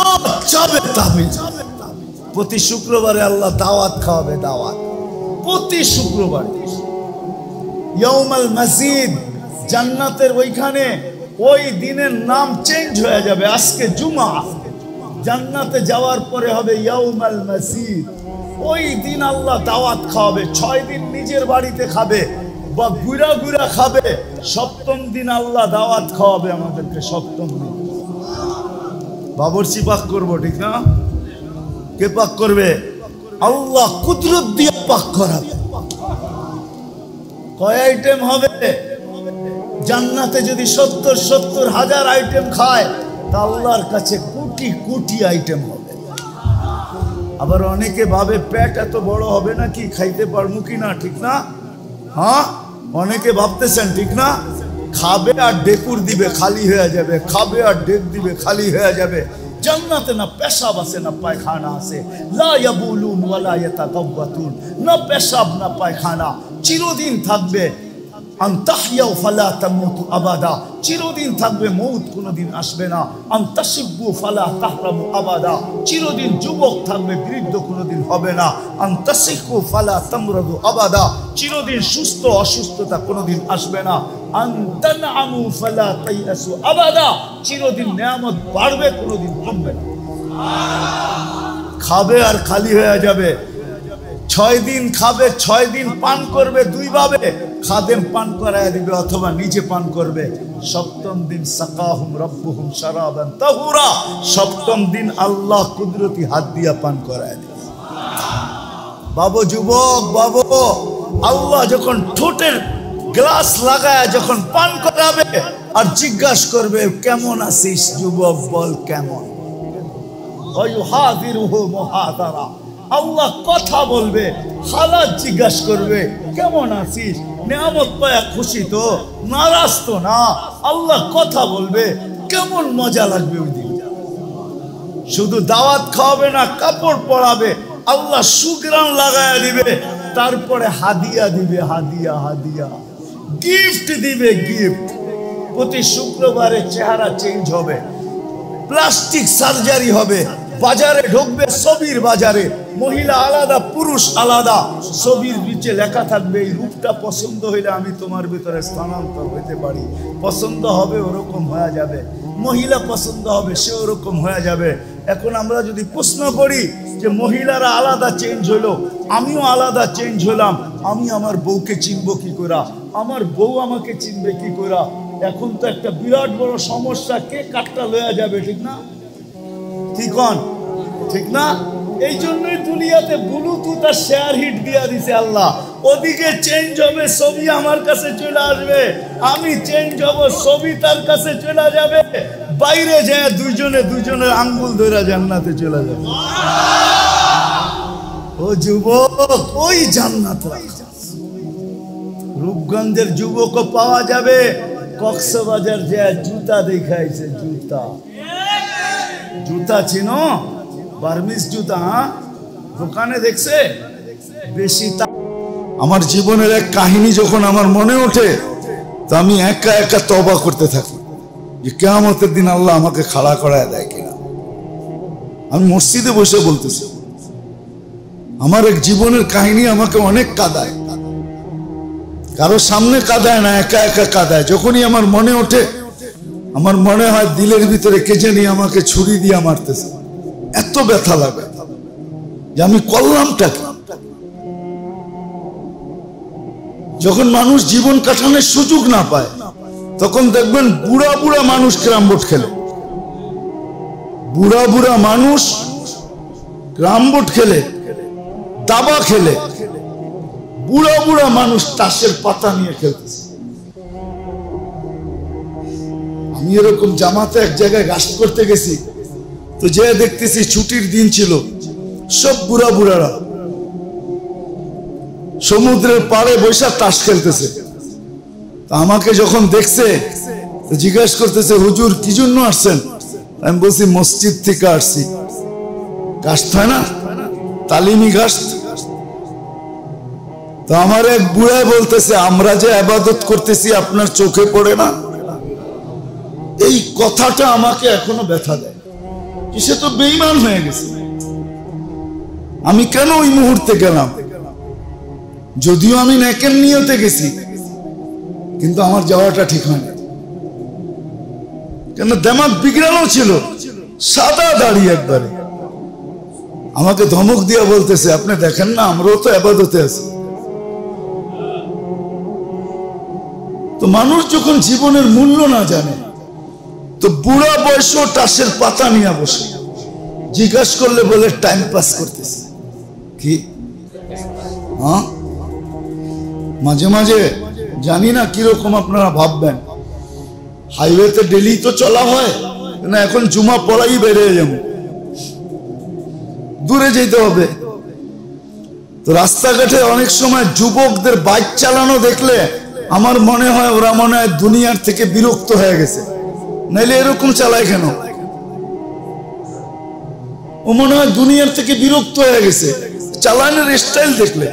যাবে তাবে। প্রতি শুক্রবারে আল্লাহ দাওয়াত খাওয়াবে, দাওয়াত প্রতি শুক্রবার। ইয়াউমাল মাসজিদ, জান্নাতের ওইখানে ওই দিনের নাম চেঞ্জ হয়ে যাবে। আজকে জুমা, জান্নাতে যাওয়ার পরে হবে ইয়াউমাল মাসজিদ। ওই দিন আল্লাহ দাওয়াত খাওয়াবে। 6 দিন নিজের বাড়িতে খাবে বা গুড়া গুড়া খাবে, 7ম দিন আল্লাহ দাওয়াত খাওয়াবে আমাদেরকে। 7ম দিন বাবরচি পাক করবো, ঠিক না? কে পাক করবে? আল্লাহ কুদরত দিয়ে পাক করাবে। কয় আইটেম হবে? জান্নাতে যদি 70 হাজার আইটেম খায়, তা আল্লাহর কাছে কোটি কোটি আইটেম হবে। আবার অনেকে ভাবে পেট এত বড় হবে নাকি, খাইতে পারবো কিনা, ঠিক না? হ্যাঁ, অনেকে ভাবতেছেন, ঠিক না? খাবে আর ডেকুর দিবে, খালি হয়ে যাবে। খাবে আর ডেক দিবে, খালি হয়ে যাবে। জান্নাতে না পেশাব আছে না পায়খানা আছে, লা ইয়াবুলুন ওয়ালা ইয়াতাগাওয়াতুন, না পেশাব না পায়খানা, চিরদিন থাকবে। আনতাহিয়াউ ফালা তামুতু আবাদা, চিরদিন থাকবে, মৌত কোনোদিন আসবে না। আনতাশিব্বু ফালা তাহরামু আবাদা, চিরদিন যুবক থাকবে, বৃদ্ধ কোনোদিন হবে না। আনতাসিহু ফালা তামরাদু আবাদা, চিরদিন সুস্থ অসুস্থতা কোনোদিন আসবে না। আনতানআমু ফালা তাইয়াসু আবাদা, চিরদিন নিয়ামত বাড়বে, কোনোদিন কমবে না। খাবে আর খালি হয়ে যাবে। 6 দিন খাবে, 6 দিন পান করবে 2 ভাবে, খাদেম পান করায় দিবে অথবা নিজে পান করবে। 7ম দিন সাকাহুম রাব্বুহুম শারাবান তাহুরা, 7ম দিন আল্লাহ কুদরতি হাত দিয়া পান করায় দিবে। বাবু যুবক, বাবু, আল্লাহ যখন ঠোঁটের গ্লাস লাগায় যখন পান করাবে আর জিজ্ঞাসা করবে কেমন আছিস যুবক, বল কেমন। আল্লাহ কথা বলবে, হালাত জিজ্ঞাসা করবে কেমন আছিস, নিয়ামত পায়া খুশি তো, নারাজ তো না। আল্লাহ কথা বলবে, কেমন মজা লাগবে ওই দিন। শুধু দাওয়াত খাওয়াবে না, কাপড় পরাবে, আল্লাহ সুগ্রাণ লাগায়া দিবে, তারপরে হাদিয়া দিবে, হাদিয়া হাদিয়া গিফট দিবে, গিফট। প্রতি শুক্রবারে চেহারা চেঞ্জ হবে, প্লাস্টিক সার্জারি হবে, বাজারে ঢুকবে, ছবির বাজারে মহিলা আলাদা পুরুষ আলাদা, ছবির নিচে লেখা থাকবে এই রূপটা পছন্দ হইলে আমি তোমার ভিতরে স্থানান্তর হইতে পারি। পছন্দ হবে ওরকম হয়ে যাবে, মহিলা পছন্দ হবে সে ওরকম হয়ে যাবে। এখন আমরা যদি প্রশ্ন করি যে মহিলারা আলাদা চেঞ্জ হইলো, আমিও আলাদা চেঞ্জ হলাম, আমি আমার বউকে চিনবো কি করে, আমার বউ আমাকে চিনবে কি করে? এখন তো একটা বিরাট বড় সমস্যা, কে কাটটা লয়া যাবে, ঠিক না? ঠিক না? এই জন্যই দুনিয়াতে ব্লুটুথ আর শেয়ার হিট দিয়া দিছে আল্লাহ। ওদিকে চেঞ্জ হবে, ছবি আমার কাছে চলে আসবে, আমি চেঞ্জ হব, ছবি তার কাছে চলে যাবে, বাইরে যায় দুজনের আঙ্গুল ধরে জান্নাতে চলে যাবে। ও যুবক, ওই জান্নাত রূপগঞ্জের যুবকও পাওয়া যাবে, কক্সবাজার যায় জুতা দেখাইছে, জুতা চিনো? বার্মিস জুতা, দোকানে দেখছে বেশি। আমার জীবনের এক কাহিনী যখন আমার মনে ওঠে, তো আমি একা একা তওবা করতে থাকি যে কিয়ামতের দিন আল্লাহ আমাকে খাড়া করায় দেয় কিনা। আমি মসজিদে বসে বলতেছি, আমার এক জীবনের কাহিনী আমাকে অনেক কাঁদায়, কারো সামনে কাঁদায় না, একা একা কাঁদায়। যখনই আমার মনে ওঠে, আমার মনে হয় দিলের ভিতরে কে জানি আমাকে ছুরি দিয়ে মারতেছে, এত ব্যথা লাগে যে আমি করলামটা কি। যখন মানুষ জীবন কাটানোর সুযোগ না পায়, তখন দেখবেন বুড়া বুড়া মানুষ ক্যারাম বোর্ড খেলে, বুড়া বুড়া মানুষ ক্যারাম বোর্ড খেলে, দাবা খেলে, বুড়া বুড়া মানুষ তাসের পাতা নিয়ে খেলতেছে। আমি এরকম জামাতে এক জায়গায় গাছ করতে গেছি, তো যে দেখতেছি ছুটির দিন ছিল, সব বুড়া বুড়ারা সমুদ্রের পাড়ে বৈশা তাস খেলতেছে। আমাকে যখন দেখছে তো জিজ্ঞাসা করতেছে, হুজুর কি জন্য আসছেন? আমি বলছি মসজিদ থেকে আসছি। গাছ হয় না, তালিমি গাছ। তো আমার এক বুড়ায় বলতেছে, আমরা যে ইবাদত করতেছি আপনার চোখে পড়ে না? এই কথাটা আমাকে এখনো ব্যথা দেয়। সে তো বেঈমান হয়ে গেছে। আমি কেন ওই মুহূর্তে গেলাম? যদিও আমি নেকের নিয়তে গেছি, কিন্তু আমার যাওয়াটা ঠিক হয়নি। কেন দেমাগ বিগড়ানো ছিল, সাদা দাড়ি একবারে। আমাকে ধমক দিয়া বলতেছে, আপনি দেখেন না আমরাও তো ইবাদতে আছি। তো মানুষ যখন জীবনের মূল্য না জানে, তো বুড়া বয়সও তাসের পাতা নিয়ে বসে, জিজ্ঞাসা করলে বলে টাইম পাস করতেছে। কি মাঝে মাঝে জানি না কিরকম আপনারা ভাববেন, হাইওয়েতে ডেলি তো চলা হয় না, এখন জুমা পড়াই বেড়ে যাবো, দূরে যেতে হবে। তো রাস্তাঘাটে অনেক সময় যুবকদের বাইক চালানো দেখলে আমার মনে হয় ওরা মনে হয় দুনিয়ার থেকে বিরক্ত হয়ে গেছে, নাইলে এরকম চালায় কেন? ও মনে হয় দুনিয়ার থেকে বিরক্ত হয়ে গেছে। চালানোর স্টাইল দেখলে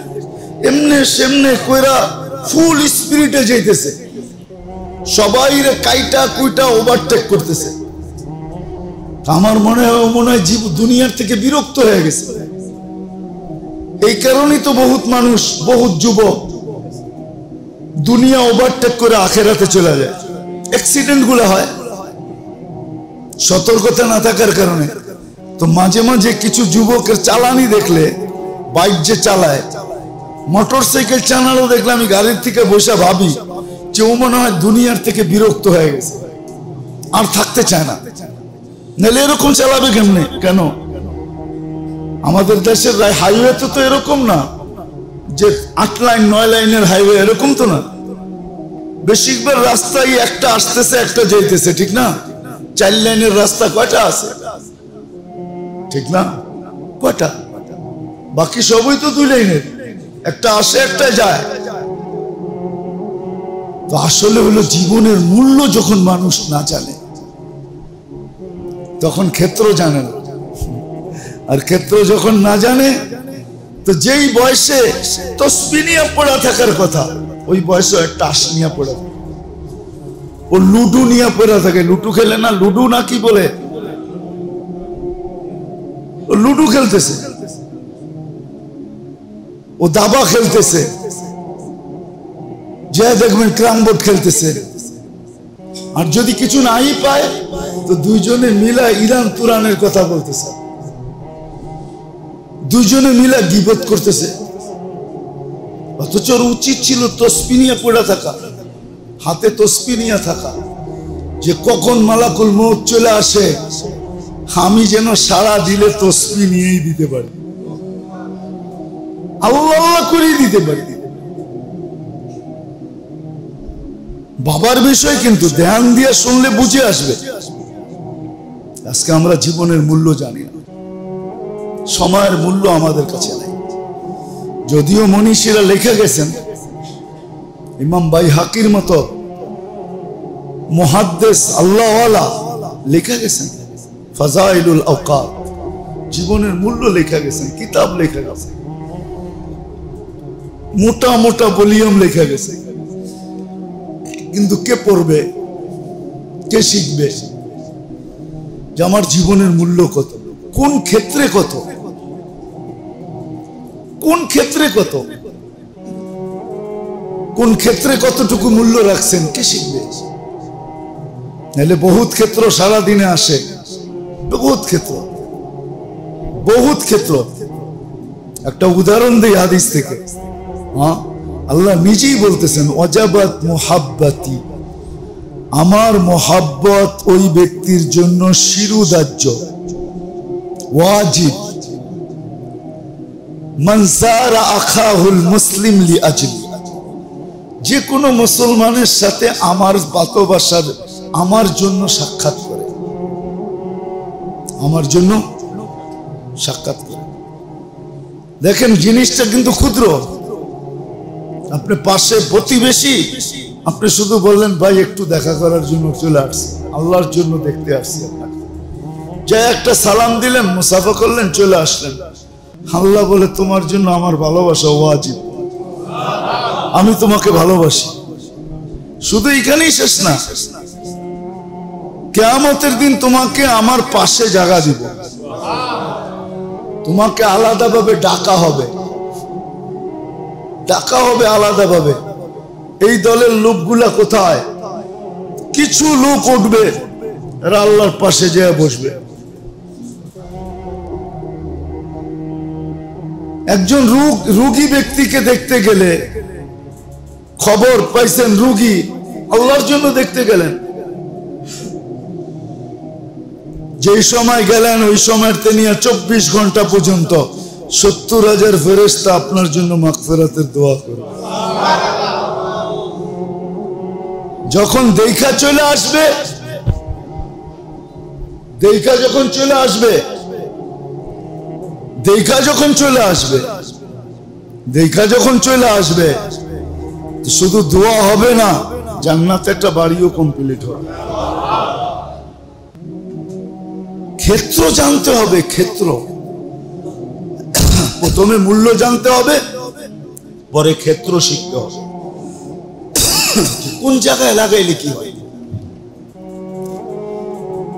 এমনে সেমনে কইরা ফুল স্পিরিটে যাইতেছে, সবাই কাইটা কুইটা ওভারটেক করতেছে। আমার মনে হয় দুনিয়ার থেকে বিরক্ত হয়ে গেছে। এই কারণেই তো বহুত মানুষ, বহুত যুবক দুনিয়া ওভারটেক করে আখেরাতে চলে যায়। অ্যাক্সিডেন্ট গুলো হয় সতর্কতা না থাকার কারণে। তো মাঝে মাঝে কিছু যুবকের চালানি দেখলে, বাইক যে চালায়, মোটর সাইকেল চালানো দেখলে আমি গাড়ির থেকে বসে ভাবি যে ও মনে হয় দুনিয়ার থেকে বিরক্ত হয়ে গেছে, আর থাকতে চায় না। নাহলে এরকম চালাবে কেমনে? কেন আমাদের দেশের হাইওয়ে তো এরকম না যে 8 লাইন 9 লাইনের হাইওয়ে, এরকম তো না। বেশিরভাগ রাস্তায় একটা আসতেছে একটা যাইতেছে, ঠিক না? 4 লাইনের রাস্তা কয়টা আছে, ঠিক না? কয়টা? বাকি সবই তো 2 লাইনের, একটা আসে একটা যায়। তো আসলে হলো জীবনের মূল্য যখন মানুষ না জানে তখন ক্ষেত্র জানে না, আর ক্ষেত্র যখন না জানে তো যেই বয়সে তসবিহ নিয়ে পড়া থাকার কথা ওই বয়সে একটা আশ নিয়ে পড়া, ও লুডু নিয়ে পড়া থাকে। লুডু খেলে না, লুডু না কি বলে, ও লুডু খেলতেছে, ও দাবা খেলতেছে, যে দেখবেন ক্রাম বোর্ড খেলতেছে। আর যদি কিছু নাই পায় তো দুইজনে মিলা ইরান তুরানের কথা বলতেছে, দুইজনে মিলা গীবত করতেছে। অথচ উচিত ছিল তসবিহ নিয়ে পড়ে থাকা, হাতে তসবিহ নিয়ে থাকা, যে কখন মালাকুল মউত চলে আসে আমি যেন সারা দিলে তসবিহ নিয়েই দিতে পারি, আল্লাহ করেই দিতে পারি। বাবার বিষয় কিন্তু ধ্যান দিয়ে শুনলে বুঝে আসবে। আজকে আমরা জীবনের মূল্য জানি না, সময়ের মূল্য আমাদের কাছে নাই। যদিও মনীষীরা লিখে গেছেন, ইমাম বাইহাকির মতো মুহাদ্দিস আল্লাহওয়ালা লিখে গেছেন ফাজাইলুল আওকাত, জীবনের মূল্য লিখে গেছেন, কিতাব লিখে গেছেন, মোটা মোটা ভলিউম লিখে গেছে। কিন্তু কে পড়বে, কে শিখবে যে আমার জীবনের মূল্য কত, কোন ক্ষেত্রে কত, কোন ক্ষেত্রে কত, কোন ক্ষেত্রে কতটুকু মূল্য রাখছেন, কে শিখবে? নাহলে বহুত ক্ষেত্র সারা দিনে আসে, বহুত ক্ষেত্র, বহুত ক্ষেত্র। একটা উদাহরণ দিই হাদিস থেকে। হ্যাঁ, আল্লাহ নিজেই বলতেছেন ওয়াজাবাত মুহাব্বতি, আমার মোহাব্বত ওই ব্যক্তির জন্য শিরুধার্য, ওয়াজিব। মান যারা আখাহুল মুসলিম লিআজলি, যে কোনো মুসলমানের সাথে আমার ভালোবাসার, আমার জন্য সাক্ষাৎ করে, আমার জন্য সাক্ষাৎ করে। দেখেন জিনিসটা কিন্তু ক্ষুদ্র। আপনি পাশে প্রতিবেশী, আপনি শুধু বললেন ভাই একটু দেখা করার জন্য চলে আসছি, আল্লাহর জন্য দেখতে আসছি, আপনাকে যে একটা সালাম দিলেন, মুসাফা করলেন, চলে আসলেন। আল্লাহ বলে তোমার জন্য আমার ভালোবাসা ওয়াজিব, আমি তোমাকে ভালোবাসি। শুধু এখানেই শেষ না, কিয়ামতের দিন তোমাকে আমার পাশে জায়গা দিব, তোমাকে আলাদাভাবে ডাকা হবে, ডাকা হবে আলাদাভাবে। এই দলের লোকগুলা কোথায়? কিছু লোক উঠবে, এরা আল্লাহর পাশে যেয়ে বসবে। একজন রোগী ব্যক্তিকে দেখতে গেলে, খবর পাইছেন রোগী, আল্লাহর জন্য দেখতে গেলেন, যেই সময় গেলেন ওই সময়ের নিয়ে 24 ঘন্টা পর্যন্ত 70,000 ফেরেশতা আপনার জন্য মাগফিরাতের দোয়া করে। যখন দেখা চলে আসবে, দেখা যখন চলে আসবে, দেখা যখন চলে আসবে, দেখা যখন চলে আসবে, শুধু দোয়া হবে না, জান্নাতে একটা বাড়িও কমপ্লিট হবে। ক্ষেত্র জানতে হবে, ক্ষেত্র। প্রথমে মূল্য জানতে হবে, পরে ক্ষেত্র শিখতে হবে। কোন জায়গায় লাগাইলে কি হয়,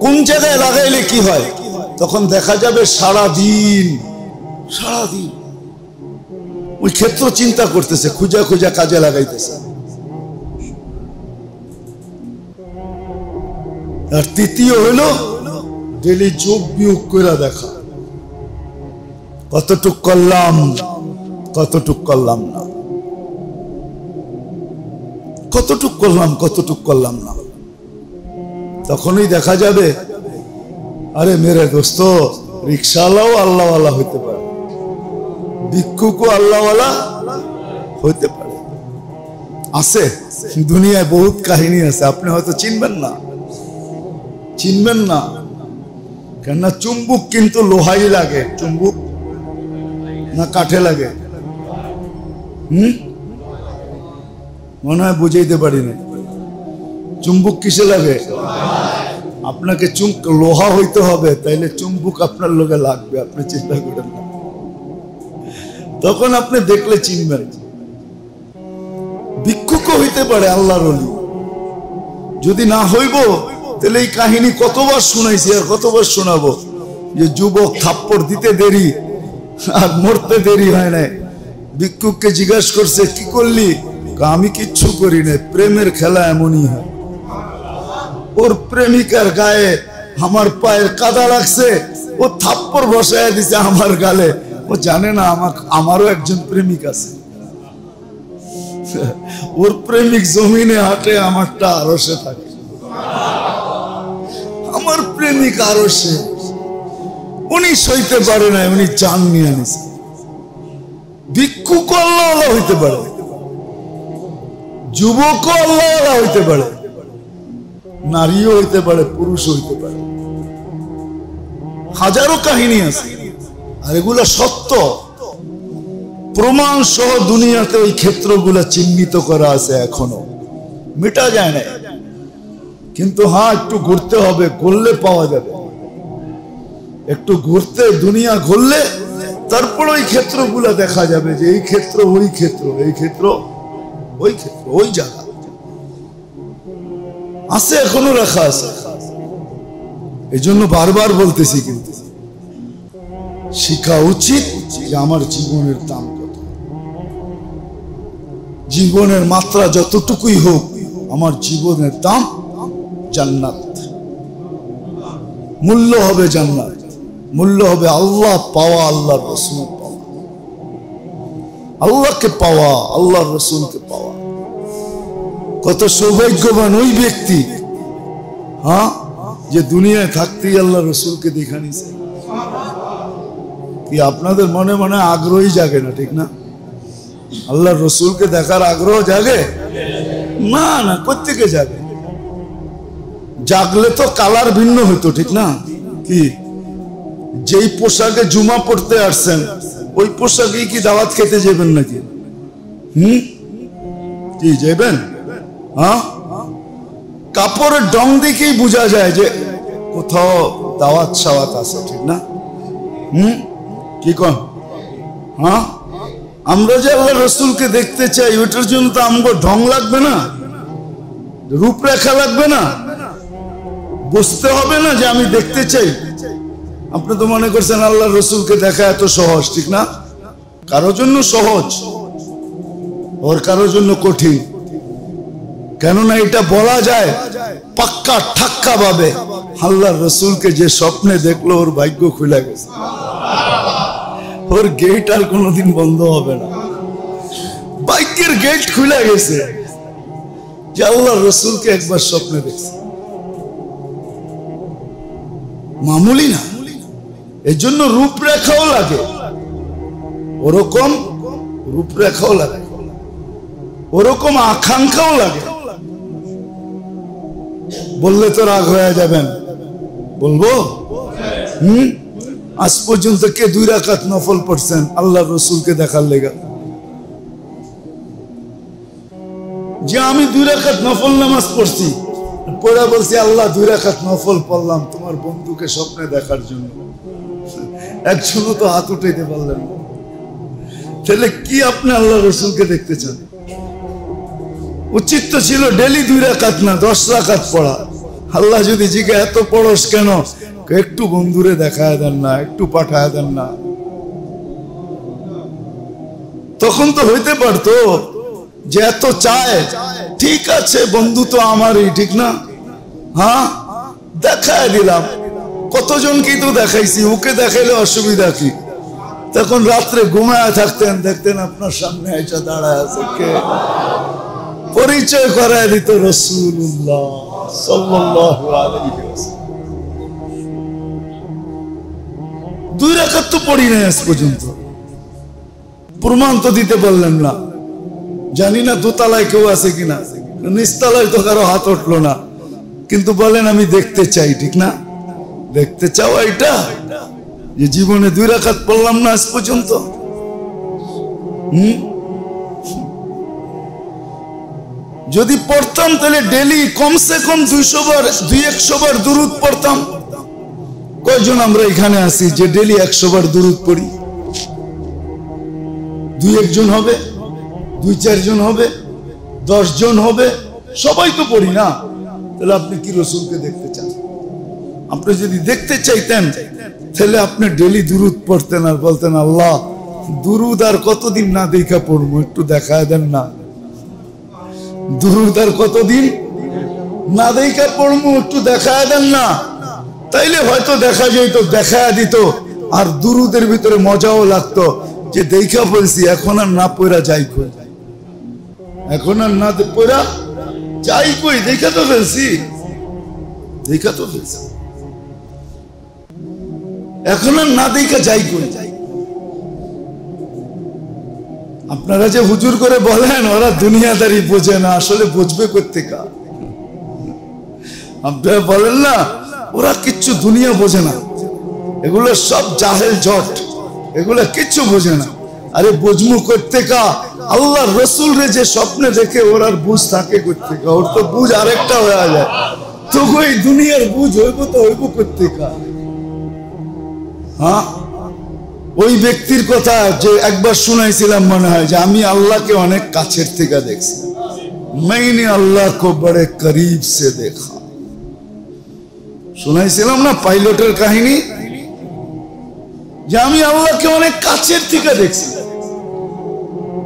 কোন জায়গায় লাগাইলে কি হয়, তখন দেখা যাবে সারাদিন সারাদিন ওই ক্ষেত্র চিন্তা করতেছে, খুঁজা খুঁজা কাজে লাগাইতেছে। আর তৃতীয় হলো ডেলি যোগ বিয়োগ করে দেখা, কতটুক করলাম, কতটুক করলাম না, কতটুক করলাম, কতটুক করলাম না। তখনই দেখা যাবে আরে মেরে দোস্ত, রিক্সাওয়ালাও আল্লাহওয়ালা হইতে পারে, ভিক্ষুকও আল্লাহওয়ালা হইতে পারে। আছে দুনিয়ায় বহুত কাহিনী আছে, আপনি হয়তো চিনবেন না, কেননা চুম্বুক কিন্তু লোহাই লাগে। চুম্বুক না কাঠে লাগে? মনে হয় বুঝাইতে পারি না। চুম্বুক কিসে লাগে? আপনাকে লোহা হইতে হবে, তাইলে চুম্বুক আপনার লোকে লাগবে, আপনি চিন্তা করেন না। তখন আপনি দেখলে চিনবেন। ভিক্ষুক হইতে পারে আল্লাহর ওলি, যদি না হইব তাহলে এই কাহিনী কতবার শুনাইছি আর কতবার শোনাবো, যে যুবক থাপ্পড় দিতে দেরি আর মরতে দেরি হয় না। ভিক্ষুককে জিজ্ঞাসা করছে কি করলি? আমি কিচ্ছু করি না, প্রেমের খেলা এমনই হয়। ওর প্রেমিকার গায়ে আমার পায়ের কাদা লাগছে, ও থাপ্পড় বসায় দিছে আমার গালে। ও জানে না আমারও একজন প্রেমিক আছে। ওর প্রেমিক জমিনে হাঁটে, আমারটা আরশে থাকে। আমার প্রেমিক আরশে, উনি সইতে পারে না, উনি জান নিয়ে আনিছে। ভিক্ষুক আল্লাহওয়ালা হইতে পারে, যুবক আল্লাহওয়ালা হইতে পারে, নারীও হইতে পারে, পুরুষ হইতে পারে। হাজারো কাহিনী আছে, আর এগুলা সত্য প্রমাণ সহ দুনিয়াতে ওই ক্ষেত্রগুলা চিহ্নিত করা আছে, এখনো মেটা যায় না। কিন্তু হ্যাঁ, একটু ঘুরতে হবে, ঘুরলে পাওয়া যাবে। একটু ঘুরতে, দুনিয়া ঘুরলে তারপর ওই ক্ষেত্রগুলা দেখা যাবে, যে এই ক্ষেত্র ওই ক্ষেত্র, এই ক্ষেত্র ওই ক্ষেত্র, ওই জায়গা আছে, এখনো রাখা আছে। এই জন্য বারবার বলতেছি, কিন্তু শিখা উচিত যে আমার জীবনের দাম কত, জীবনের মাত্রা যতটুকুই হোক, আমার জীবনের দাম জান্নাত। মূল্য হবে জান্নাত, মূল্য হবে আল্লাহ পাওয়া, আল্লাহর রাসূল পাওয়া, আল্লাহকে পাওয়া, আল্লাহর রাসূলকে পাওয়া। কত সৌভাগ্যবান ওই ব্যক্তি, হ্যাঁ, যে দুনিয়ায় থাকতেই আল্লাহর রাসূলকে দেখা নিছে। কি আপনাদের মনে মনে আগ্রহই জাগে না? ঠিক না? আল্লাহর রাসূলকে দেখার আগ্রহ জাগে না? না, কোত্থেকে জাগে? জাগলে তো কালার ভিন্ন হতো, ঠিক না? কি যেই পোশাকে জুমা পড়তে আসছেন, ওই পোশাকেই কি দাওয়াত খেতে যাবেন নাকি? কি যাবেন? হ্যাঁ, কাপড়ের ডং দেখেই বোঝা যায় যে কোথাও দাওয়াত সাওয়াত আছে, ঠিক না? কি কন? হ্যাঁ, আমরা যে আল্লাহ রসুলকে দেখতে চাই, ওইটার জন্য তো আমাকে ঢং লাগবে না, রূপরেখা লাগবে না, বুঝতে হবে না যে আমি দেখতে চাই। আপনি তো মনে করছেন আল্লাহ রসুলকে দেখা এত সহজ, ঠিক না? কারোর জন্য সহজ, ওর কারোর জন্য কঠিন। কেননা এটা বলা যায় পাক্কা ঠাক্কা ভাবে, আল্লাহর রসুলকে যে স্বপ্নে দেখলো ওর ভাগ্য খুলে গেছে, ওর গেট আর কোনোদিন বন্ধ হবে না। ভাগ্যের গেট খুলে গেছে যে আল্লাহর রসুলকে একবার স্বপ্নে দেখছে। মামুলি না, এর জন্য রূপরেখাও লাগে, ওরকম রূপরেখাও লাগে, ওরকম আকাঙ্ক্ষাও লাগে। বললে তো রাগ হয়ে যাবেন, বলবো? আজ পর্যন্ত কে 2 রাকাত নফল পড়ছেন আল্লাহ রসুলকে দেখার লেগা? যে আমি 2 রাকাত নফল নামাজ পড়ছি, পড়া বলছি আল্লাহ 2 রাকাত নফল পড়লাম তোমার বন্ধুকে স্বপ্নে দেখার জন্য। একজনও তো হাত উঠাইতে পারলেন না। তাহলে কি আপনি আল্লাহ রসুলকে দেখতে চান? উচিত তো ছিল ডেলি 2 রাকাত না 10 রাকাত পড়া। আল্লাহ যদি জিজ্ঞাসা এত পড়স কেন, একটু বন্ধুরে দেখায় দেন না, একটু পাঠায় দেন না, তখন তো হইতে পারতো যে এত চায়, ঠিক আছে বন্ধু তো আমারই, ঠিক না? হ্যাঁ, দেখায় দিলাম। কতজনকেই তো দেখাইছি, ওকে দেখাইলে অসুবিধা কি? তখন রাত্রে ঘুমায় থাকতেন, দেখতেন আপনার সামনে এসে দাঁড়ায় আছে কে, পরিচয় করায় দিত রাসূলুল্লাহ সাল্লাল্লাহু আলাইহি ওয়াসাল্লাম। 2 রাকাত তো পড়ি নাই আজ পর্যন্ত, প্রমাণ তো দিতে পারলেন না। 2 রাকাত পড়লে 2 রাকাত নফল নামাজ পড়ছি, পড়া বলছি আল্লাহ 2 রাকাত নফল পড়লাম তোমার বন্ধুকে স্বপ্নে দেখার জন্য। একজনও তো হাত উঠাইতে পারলেন না। জানি না দোতলায় কেউ আছে কিনা, নিচতলায় তো কারো হাত উঠলো না, কিন্তু বলেন আমি দেখতে চাই, ঠিক না? দেখতে চাও এটা যে জীবনে 2 রাকাত পড়লাম না আজ পর্যন্ত? যদি পড়তাম তাহলে ডেলি কমসে কম 200 বার 200 বার দুরূদ পড়তাম। কয়জন আমরা এখানে আছি যে ডেলি 100 বার দুরূদ পড়ি? 2-1 জন হবে, 2-4 জন হবে, 10 জন হবে, সবাই তো পড়ি না। তাহলে আপনি কি রসুলকে দেখতে চান? আপনি যদি দেখতে চাইতেন তাহলে আপনি ডেলি দুরূদ পড়তেন আর বলতেন, আল্লাহ দুরূদ আর কতদিন না দেখা পড়বো, একটু দেখায় দেন না। দুরূদ আর কতদিন না দেখা পড়বো, একটু দেখায় দেন না। তাইলে হয়তো দেখা যেত, দেখায় দিত, আর দুরূদের ভিতরে মজাও লাগতো যে দেখা বলছি, এখন আর না পড়া যাই কই, এখন আর না পড়া যাই কই, দেখা তো ফেলছি, দেখা তো ফেলছি, এখন আর না দেখা যাই কই। আপনারা যে হুজুর করে বলেন ওরা দুনিয়াদারি বোঝে না, আসলে বুঝবে কোত্থেকে? আপনারা বলেন না ওরা কিচ্ছু দুনিয়া বোঝে না, এগুলো সব জাহেল জট, এগুলো কিচ্ছু বোঝে না। আরে বুঝমু কোত্থেকে? আল্লাহর রাসূল রে যে স্বপ্নে দেখে ওর আর বুঝ থাকে কোত্থেকে? ওর তো বুঝ আরেকটা হয়ে যায়, তো ওই দুনিয়ার বুঝ হইব তো হইব কোত্থেকে? হ্যাঁ, ওই ব্যক্তির কথা যে একবার শুনাইছিলাম মনে হয়, যে আমি আল্লাহকে অনেক কাছের থেকে দেখছি, मैंने अल्लाह को बड़े करीब से देखा। শুনাইছিলাম না পাইলটের কাহিনী, যে আমি আল্লাহকে অনেক কাছের থেকে দেখছি।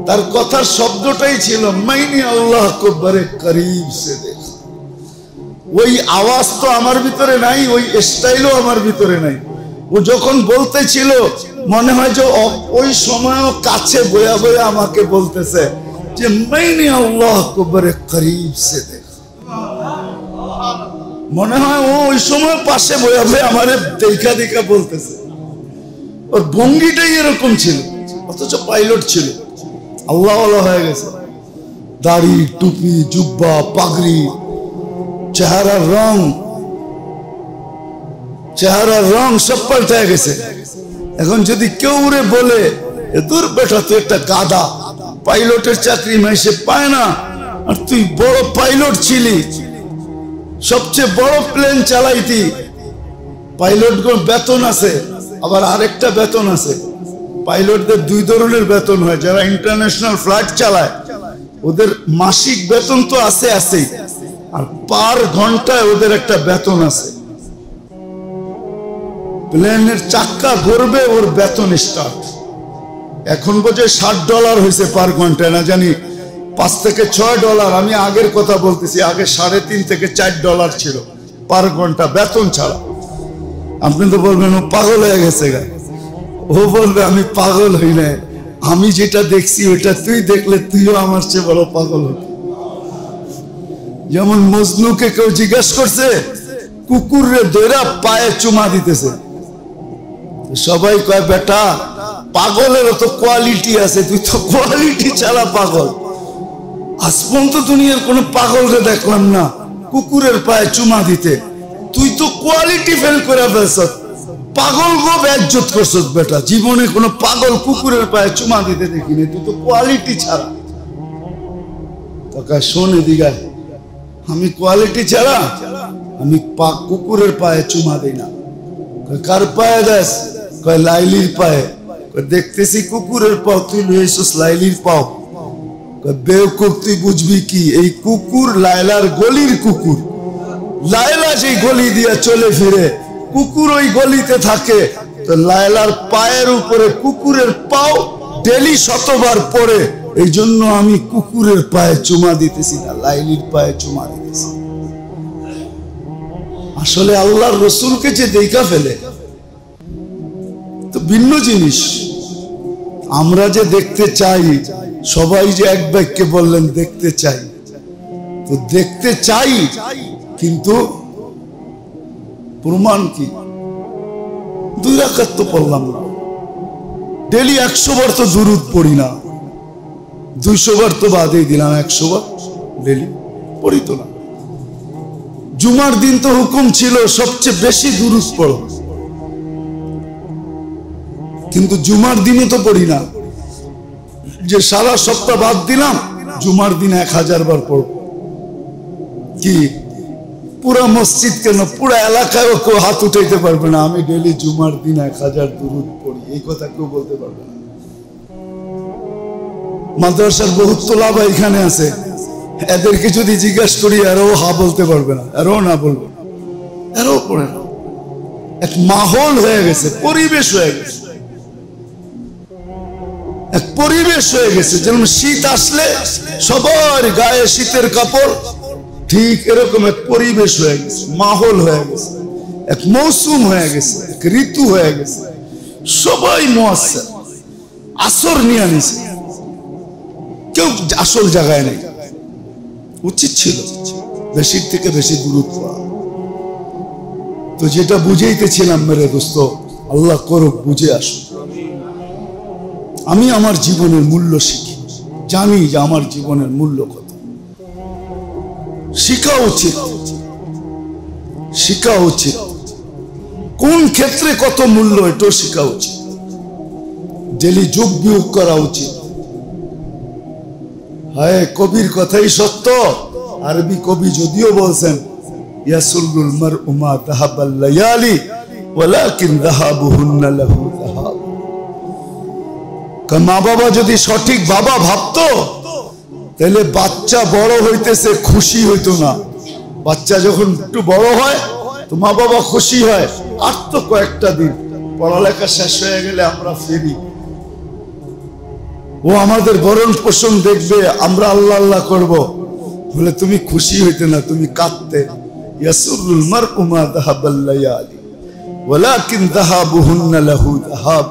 তার কথার শব্দটাই ছিল मैंने अल्लाह को बड़े करीब से देखा। ওই আওয়াজ তো আমার ভিতরে নাই, ওই স্টাইলও আমার ভিতরে নাই। ও যখন বলতেছিল মনে হয় যে ওই সময়ও কাছে বয়া বয়া আমাকে বলতেছে যে मैंने अल्लाह को बड़े करीब से देखा। মনে হয় ও ওই সময় পাশে বয়া বয়া আমারে দেখা দেখা বলতেছে। ওর ভঙ্গিটাই এরকম ছিল, অথচ পাইলট ছিল, আল্লাহওয়ালা হয়ে গেছে, দাড়ি টুপি জুব্বা পাগড়ি, চেহারার রং সব পাল্টে গেছে। এখন যদি কেউ উড়ে বলে দূর বেটা তুই একটা গাধা, পাইলটের চাকরি মাইসে পায় না, আর তুই বড় পাইলট ছিলি, সবচেয়ে বড় প্লেন চালাইতি, পাইলটগুলোর বেতন আছে, আবার আরেকটা বেতন আছে। পাইলটদের 2 ধরনের বেতন হয়, যারা ইন্টারন্যাশনাল ফ্লাইট চালায় ওদের মাসিক বেতন তো আছেই, আর পার ঘন্টায় ওদের একটা বেতন আছে। প্লেনের চাক্কা ঘুরবে ওর বেতন স্টার্ট। এখন বোঝে $60 হয়েছে পার ঘন্টায়, না জানি $5 থেকে $6। আমি আগের কথা বলতেছি, আগে $3.5 থেকে $4 ছিল পার ঘন্টা বেতন ছাড়া। আপনি তো বলবেন ও পাগল হয়ে গেছে গা। ও বলবে আমি পাগল হই না, আমি যেটা দেখছি ওটা তুই দেখলে তুইও আমার চেয়ে বড় পাগল হতি। যেমন মজনুকে কেউ জিজ্ঞাসা করছে কুকুরে দৈরা পায়ে চুমা দিতেছে, সবাই কয় বেটা পাগলেরও তো কোয়ালিটি আছে, তুই তো কোয়ালিটি ছাড়া পাগল। আজ পর্যন্ত দুনিয়ার কোন পাগলকে দেখলাম না কুকুরের পায়ে চুমা দিতে, তুই তো কোয়ালিটি ফেল করে ফেলছ, পাগল গো বেজ্জত করছস বেটা। জীবনে কোনো পাগল কুকুরের পায়ে চুমা দিতে দেখিনি, তুই তো কোয়ালিটি ছাড়া। তোকে শোনে দিগা, আমি কোয়ালিটি ছাড়া আমি কুকুরের পায়ে চুমা দিই না। কার পায়ে দেশ? কয় লাইলির পায়ে। দেখতেছি কুকুরের পাও, তুই লইছিস লাইলির পাও। বেওকুফ তুই বুঝবি কি, এই কুকুর লায়লার গলির কুকুর। লায়লা যেই গলি দিয়া চলে ফিরে, কুকুর ওই গলিতে থাকে, তো লায়লার পায়ের উপরে কুকুরের পাও ডেলি 100 বার পড়ে। এই জন্য আমি কুকুরের পায়ে চুমা দিতেছি না, লাইলির পায়ে চুমা দিতেছি। আসলে আল্লাহর রসুলকে যে দেখা ফেলে তো ভিন্ন জিনিস। আমরা যে দেখতে চাই, সবাই যে এক বাক্যে বললেন দেখতে চাই, তো দেখতে চাই, কিন্তু প্রমাণ কি? 2 রাকাত তো পড়লাম না, ডেলি 100 বার তো দুরূদ পড়ি না, 200 বার তো বাদেই দিলাম, 100 বার ডেলি পড়ি তো না। জুমার দিন তো হুকুম ছিল সবচেয়ে বেশি দুরূদ পড়ো, কিন্তু জুমার দিনে তো পড়ি না। যে সারা সপ্তাহ বাদ দিলাম, জুমার দিন 1000 বার পড়ব। কি পুরা মসজিদ কেন, পুরা এলাকায় কেউ হাত উঠাইতে পারবে না আমি ডেলি জুমার দিন 1000 দুরূদ পড়ি, এই কথা কেউ বলতে পারবে না। মাদ্রাসার বহুত তোলাবা এখানে আছে, এদেরকে যদি জিজ্ঞাসা করি এরাও হা বলতে পারবে না, এরাও না বলবে, এরাও পড়ে না। এক মাহল হয়ে গেছে, পরিবেশ হয়ে গেছে, এক পরিবেশ হয়ে গেছে। যেমন শীত আসলে সবার গায়ে শীতের কাপড়, ঠিক এরকম এক পরিবেশ হয়ে গেছে, মাহল হয়ে গেছে, এক মৌসুম হয়ে গেছে, এক ঋতু হয়ে গেছে। সবাই মুয়াসসার আসর নিয়ে নিছে, কেউ আসল জায়গায় নেই। উচিত ছিল বেশির থেকে বেশি দূরত্ব। তো যেটা বুঝাইতেছিলাম মেরে দোস্ত, আল্লাহ করুক বুঝে আসুন। আমি আমার জীবনের মূল্য শিখি, জানি যে আমার জীবনের মূল্য কত। শিখা উচিত, শিখা উচিত, কোন ক্ষেত্রে কত মূল্য এটাও শিখা উচিত। ডেলি যোগ বিয়োগ করা উচিত। হায় কবির কথাই সত্য। আরবি কবি যদিও বলছেন ইয়াসুল্লুল মারউ মা যাহাবাল লায়ালি ওয়ালাকিন যাহাবুহুন্না লাহু যাহাব। মা বাবা যদি সঠিক বাবা ভাবতো তাহলে বাচ্চা বড় হইতেছে খুশি হইতো না। বাচ্চা যখন একটু বড় হয় তো মা বাবা খুশি হয়, আর তো কয়েকটা দিন পড়ালেখা শেষ হয়ে গেলে আমরা ফিরি, ও আমাদের ভরণ পোষণ দেখবে, আমরা আল্লাহ আল্লাহ করব। বলে তুমি খুশি হইতে না, তুমি কাঁদতে। ইয়াসুরুল মারউ মা যাহাবাল লায়ালি ওয়ালাকিন যাহাবুহুন্না লাহু যাহাব।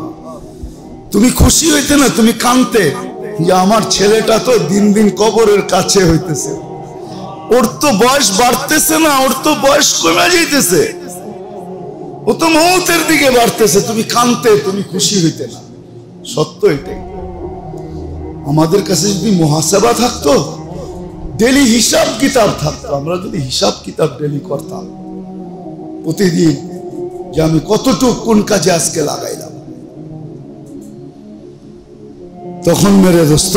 তুমি খুশি হইতে না, তুমি কাঁদতে যে আমার ছেলেটা তো দিন দিন কবরের কাছে হইতেছে, ওর তো বয়স বাড়তেছে না, ওর তো বয়স কমে যাইতেছে, ও তো মৌতের দিকে বাড়তেছে। তুমি কাঁদতে, তুমি খুশি হইতে না। সত্য এটাই। আমাদের কাছে যদি মুহাসাবা থাকতো, ডেলি হিসাব কিতাব থাকতো, আমরা যদি হিসাব কিতাব ডেলি করতাম প্রতিদিন, যে আমি কতটুকু কোন কাজে আজকে লাগাইলাম, তখন মেরে দোস্ত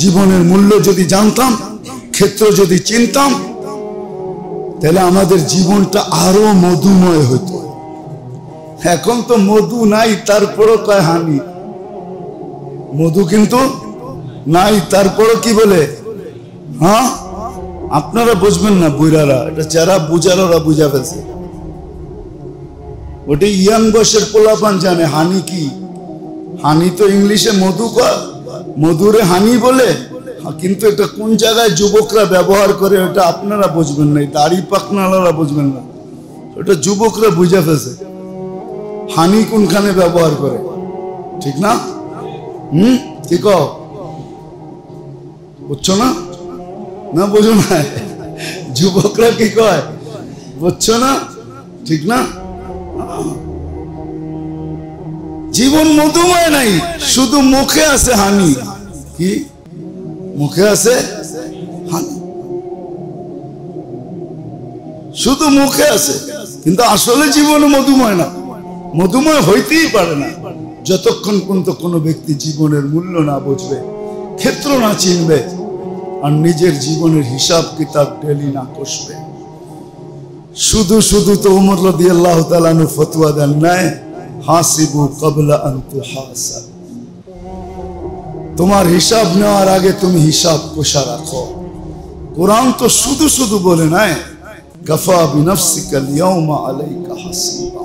জীবনের মূল্য যদি জানতাম, ক্ষেত্র যদি চিনতাম, তাহলে আমাদের জীবনটা আরো মধুময় হতো। এখন তো মধু নাই, তারপরও কয় হানি। মধু কিন্তু নাই, তারপরও কি বলে? হ্যাঁ, আপনারা বুঝবেন না, বুইরারা, এটা যারা বুঝার ওরা বুঝা ফেলছে। ওটা ইয়াং বয়সের পোলাপান জানে হানি কি। হানি তো ইংলিশে মধু কয়, মধুরে হানি বলে, কিন্তু এটা কোন জায়গায় যুবকরা ব্যবহার করে ওটা আপনারা বুঝবেন না, দাড়ি পাকনালারা বুঝবেন না, ওটা যুবকরা বুঝা ফেলছে হানি কোনখানে ব্যবহার করে, ঠিক না? ঠিক বুঝছো না? না বুঝো না, যুবকরা কি কয় বুঝছো না? ঠিক না? জীবন মধুময় নাই, শুধু মুখে আছে হানি। কি মুখে আছে হানি, শুধু মুখে আছে, কিন্তু আসলে জীবন মধুময় না, মধুময় হইতেই পারে না যতক্ষণ পর্যন্ত কোনো ব্যক্তি জীবনের মূল্য না বুঝবে, ক্ষেত্র না চিনবে, আর নিজের জীবনের হিসাব কিতাব ডেলি না কষবে। শুধু শুধু তো ওমর রাদিয়াল্লাহু তাআলা আনহু ফতোয়া দেন নাই, হাসিবু ক্বাবলা আন তুহাসাব, তোমার হিসাব নেওয়ার আগে তুমি হিসাব কষা রাখো। কোরআন তো শুধু শুধু বলে নাই, কাফা বিনাফসিকা আল-ইয়াওমা আলাইকা হাসিবা,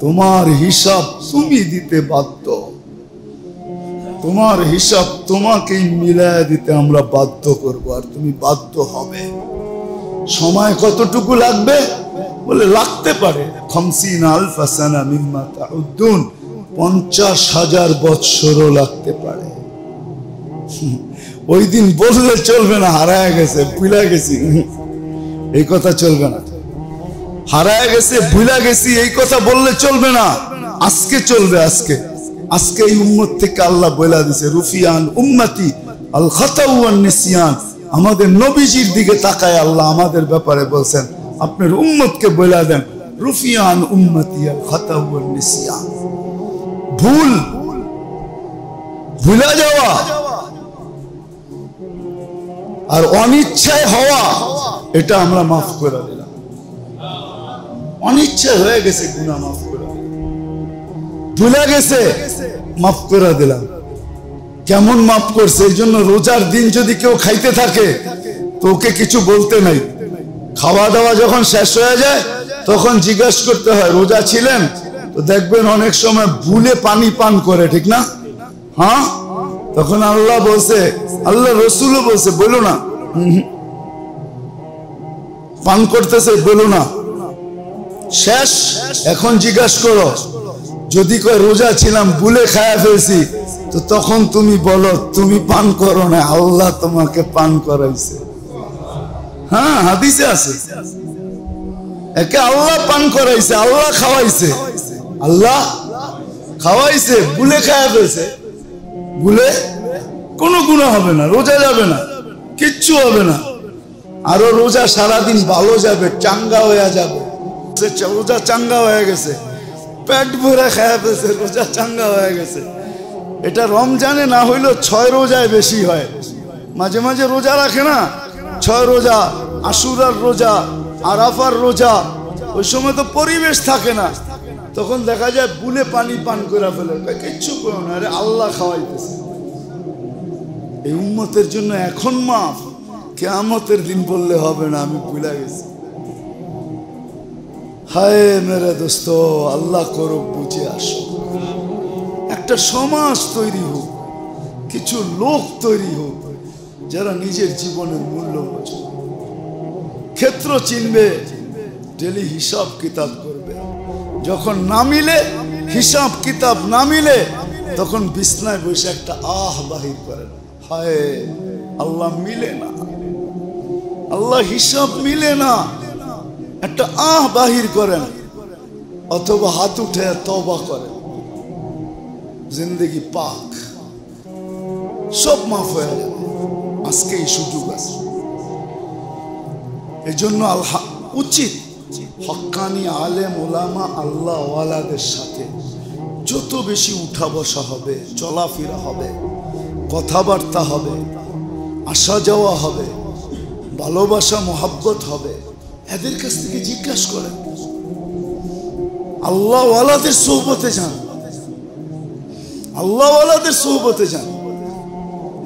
তোমার হিসাব তুমি দিতে বাধ্য, তোমার হিসাব তোমাকেই মিলায় দিতে আমরা বাধ্য করব, আর তুমি বাধ্য হবে। সময় কতটুকু লাগবে? বলে লাগতে পারে 50,000 সানা মিম্মা তাউদ্দুন, 50,000 বৎসরও লাগতে পারে। ওই দিন বললে চলবে না হারায় গেছে ভুলা গেছি, এই কথা চলবে না। হারায় গেছে ভুলা গেছি এই কথা বললে চলবে না, আজকে চলবে। আজকে আজকে এই উম্মত থেকে আল্লাহ বলে দিয়েছে রুফিয়ান উম্মতি আল খাতাউ ওয়ান নিসিয়ান। আমাদের নবীজির দিকে তাকায় আল্লাহ আমাদের ব্যাপারে বলছেন আপনার উম্মতকে বলে দেন রুফিয়ান উম্মতি আল খাতাউ ওয়ান নিসিয়ান। ভুল ভুলে যাওয়া আর অনিচ্ছায় হওয়া এটা আমরা মাফ করে দিলাম। অনিচ্ছায় হয়ে গেছে গুনাহ মাফ করে ভুলে গেছে মাফ করে দিলাম। কেমন মাফ করছে? এই জন্য রোজার দিন যদি কেউ খাইতে থাকে তো ওকে কিছু বলতে নাই। খাওয়া দাওয়া যখন শেষ হয়ে যায় তখন জিজ্ঞাসা করতে হয় রোজা ছিলেন? তো দেখবেন অনেক সময় ভুলে পানি পান করে, ঠিক না? হ্যাঁ, তখন আল্লাহ বলছে, আল্লাহ রসুলও বলছে বলো না, পান করতেছে বলো না। শেষ, এখন জিজ্ঞাসা করো, যদি কয় রোজা ছিলাম ভুলে খায়া ফেলছি, তো তখন তুমি বলো তুমি পান করো না, আল্লাহ তোমাকে পান করাইছে। হ্যাঁ, হাদিসে আছে, একে আল্লাহ পান করাইছে, আল্লাহ খাওয়াইছে, আল্লাহ খাওয়াইছে, ভুলে খায়া ফেলছে। ভুলে কোনো গুনাহ হবে না, রোজা যাবে না, কিচ্ছু হবে না। আরো রোজা সারাদিন ভালো যাবে, চাঙ্গা হয়ে যাবে। রোজা চাঙ্গা হয়ে গেছে, পেট ভরে খায়া ফেলছে, রোজা চাঙ্গা হয়ে গেছে। এটা রমজানে না হইলেও 6 রোজায় বেশি হয়। মাঝে মাঝে রোজা রাখে না, 6 রোজা, আশুরার রোজা, আরাফার রোজা, ওই সময় তো পরিবেশ থাকে না, তখন দেখা যায় ভুলে পানি পান করে ফেলে, কিচ্ছু করো না, আরে আল্লাহ খাওয়াইতেছে। এই উম্মতের জন্য এখন মাফ, কিয়ামতের দিন বললে হবে না আমি ভুলে গেছি। হায় মেরে দোস্ত, আল্লাহ করুক বুঝে আসো। একটা সমাজ তৈরি হোক, কিছু লোক তৈরি হোক যারা নিজের জীবনের মূল্য বোঝে, ক্ষেত্র চিনবে, ডেলি হিসাব কিতাব করবে। যখন না মিলে, হিসাব কিতাব না মিলে, তখন বিছনায় বসে একটা আহ বাহির করে, হায় আল্লাহ মিলে না, আল্লাহ হিসাব মিলে না, একটা আহ বাহির করেন, অথবা হাত উঠে তওবা করেন, জিন্দেগি পাক, সব মাফ হয়ে যাবে। আজকে এই সুযোগ আছে। এই জন্য উচিত হক্কানি আলেম ওলামা আল্লাহ ওয়ালাদের সাথে যত বেশি উঠা বসা হবে, চলাফেরা হবে, কথাবার্তা হবে, আসা যাওয়া হবে, ভালোবাসা মোহাব্বত হবে, এদের কাছ থেকে জিজ্ঞাসা করেন। আল্লাহ ওয়ালাদের সোহবতে যান, আল্লাহ ওয়ালাদের সোহবতে যান,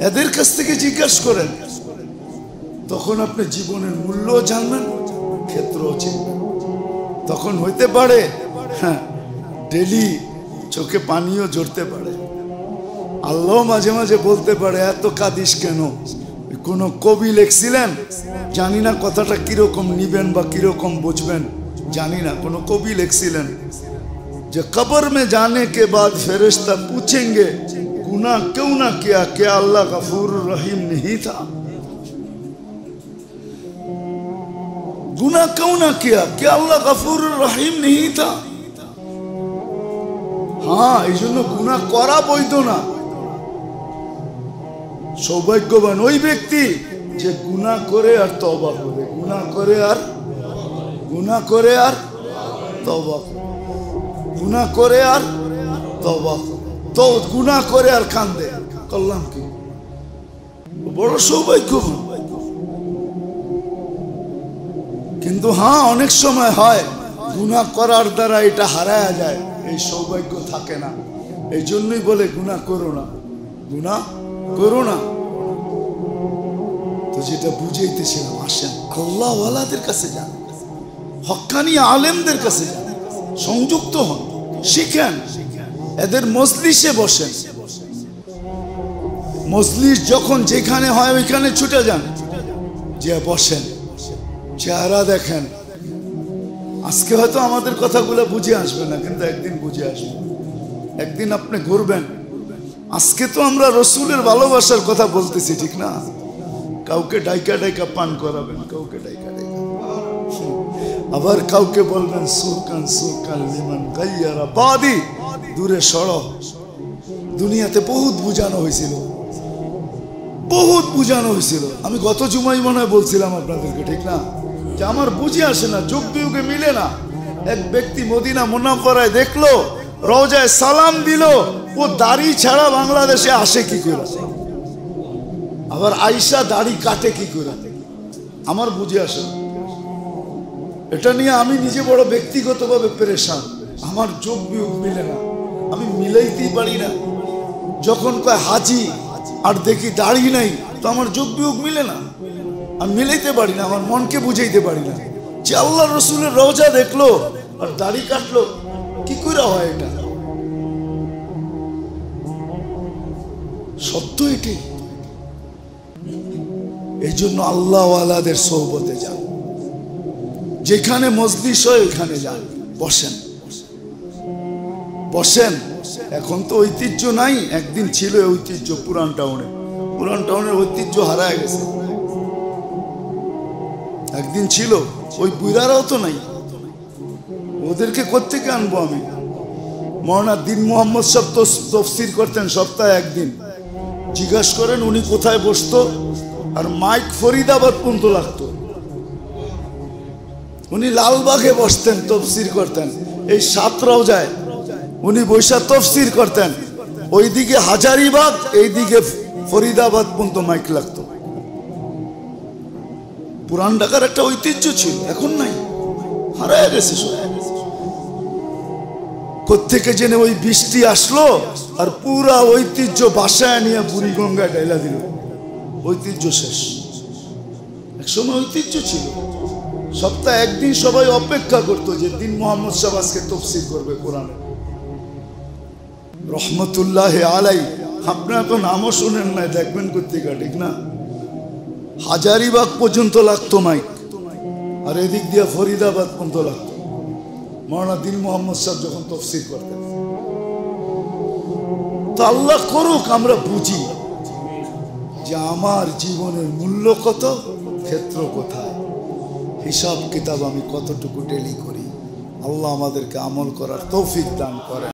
এদের কাছ থেকে জিজ্ঞাসা করেন। তখন আপনি জীবনের মূল্য জানবেন, ক্ষেত্রও চিনবেন। তখন হইতে পারে হ্যাঁ ডেলি চোখে পানিও ঝরতে পারে, আল্লাহ মাঝে মাঝে বলতে পারে এত কাঁদিস কেন। কোনো কবি লিখছিলেন, জানি না কথাটা কিরকম নিবেন বা কিরকম বুঝবেন জানি না, কোনো কবি লিখছিলেন যে কবর में जाने के बाद फरिश्ता पूछेंगे गुनाह क्यों ना किया, क्या अल्लाह गफूर रहीम नहीं था। गुनाह क्यों ना किया, क्या अल्लाह गफूर रहीम नहीं था। हाँ, এই জন্য গুনাহ করা বৈধ না। সৌভাগ্যবান ওই ব্যক্তি যে গুনাহ করে আর তওবা করে, গুনাহ করে আর তওবা করে, গুনাহ করে আর তওবা করে, তো গুনাহ করে আর কান্দে, করলাম কি, বড় সৌভাগ্যবান। কিন্তু হ্যাঁ, অনেক সময় হয় গুনাহ করার দ্বারা এটা হারায়া যায়, এই সৌভাগ্য থাকে না। এই জন্যই বলে গুনাহ করো না, গুনাহ করো না। তো যেটা বুঝাইতেছিলাম, আসেন আল্লাহ ওয়ালাদের কাছে যান, হক্কানি আলেমদের কাছে যান, সংযুক্ত হন, শিখেন, এদের মজলিসে বসেন। মজলিস যখন যেখানে হয় ওইখানে ছুটে যান, যে বসেন, চেহারা দেখেন। আজকে হয়তো আমাদের কথাগুলো বুঝে আসবে না, কিন্তু একদিন বুঝে আসবে। একদিন আপনি ঘুরবেন। আজকে তো আমরা রসুলের ভালোবাসার কথা বলতেছি, ঠিক না? কাউকে ডাইকা ডাইকা পান করাবেন, কাউকে ডাইকা ডাইকা, আবার কাউকে বলবেন সুরকান সুরকান লিমান গাইয়ারা বাদি, দূরে সরো, দুনিয়াতে বহুত বুঝানো হয়েছিল, বহুত বুঝানো হয়েছিল। আমি গত জুমাই মনে হয় বলছিলাম আপনাদেরকে, ঠিক না, যে আমার বুঝে আসে না, যুগ বিয়োগে মিলে না। এক ব্যক্তি মদিনা মুনাফফারায় দেখলো, রওজায় সালাম দিল, ও দাড়ি ছাড়া বাংলাদেশে আসে কি করে, আবার আয়েশা দাড়ি কাটে কি করে, আমার বুঝে আসে না। এটা নিয়ে আমি নিজে বড় ব্যক্তিগতভাবে পেরেশান। আমার যোগ বিয়োগ মিলে না, আমি মিলাইতেই পারি না। যখন কয় হাজি আর দেখি দাড়ি নাই, তো আমার যোগ বিয়োগ মিলে না, আমি মিলাইতে পারি না, আমার মনকে বুঝাইতে পারি না যে আল্লাহ রসুলের রওজা দেখলো আর দাড়ি কাটলো, কি করে হয় এটা? সত্য এটি। এই জন্য আল্লাহওয়ালাদের সোহবতে যান, যেখানে মজলিস হয় ওইখানে যান, বসেন বসেন। এখন তো ঐতিহ্য নাই, একদিন ছিল ঐতিহ্য পুরান টাউনে, পুরান টাউনের ঐতিহ্য হারায় গেছে। একদিন ছিল, ওই বুইরারাও তো নাই, ওদেরকে কোত্থেকে আনবো আমি? মৌলানা দিন মোহাম্মদ সাহেব তো তফসির করতেন সপ্তাহে একদিন, জিজ্ঞাস করেন উনি কোথায় বসতো, আর মাইক ফরিদাবাদ পর্যন্ত লাগতো। উনি লালবাগে বসতেন, তফসির করতেন। এই সাতরাও যায় উনি বৈশা তফসির করতেন, ওইদিকে হাজারিবাগ, এইদিকে ফরিদাবাদ পর্যন্ত মাইক লাগতো। পুরান ঢাকার একটা ঐতিহ্য ছিল, এখন নাই, হারায় গেছে সব। কোত্থেকে জেনে ওই বৃষ্টি আসলো আর পুরা ঐতিহ্য বাসায় নিয়ে বুড়িগঙ্গায় ঢাইলা দিল, ঐতিহ্য শেষ। একসময় ঐতিহ্য ছিল, সপ্তাহে একদিন সবাই অপেক্ষা করতো যে দিন মোহাম্মদ সাহেব আজকে তফসির করবে কোরআনে, রহমতুল্লাহ আলাই। আপনারা তো নামও শুনেন নাই, দেখবেন কোথেকে, ঠিক না? হাজারিবাগ পর্যন্ত লাগতো মাইক, আর এদিক দিয়ে ফরিদাবাদ পর্যন্ত লাগতো। মৌলানা দিন মোহাম্মদ সাহেব যখন তফসির করতেন, তো আল্লাহ করুক আমরা বুঝি যে আমার জীবনের মূল্য কত, ক্ষেত্র কোথায়, হিসাব কিতাব আমি কতটুকু ডেলি করি। আল্লাহ আমাদেরকে আমল করার তৌফিক দান করেন।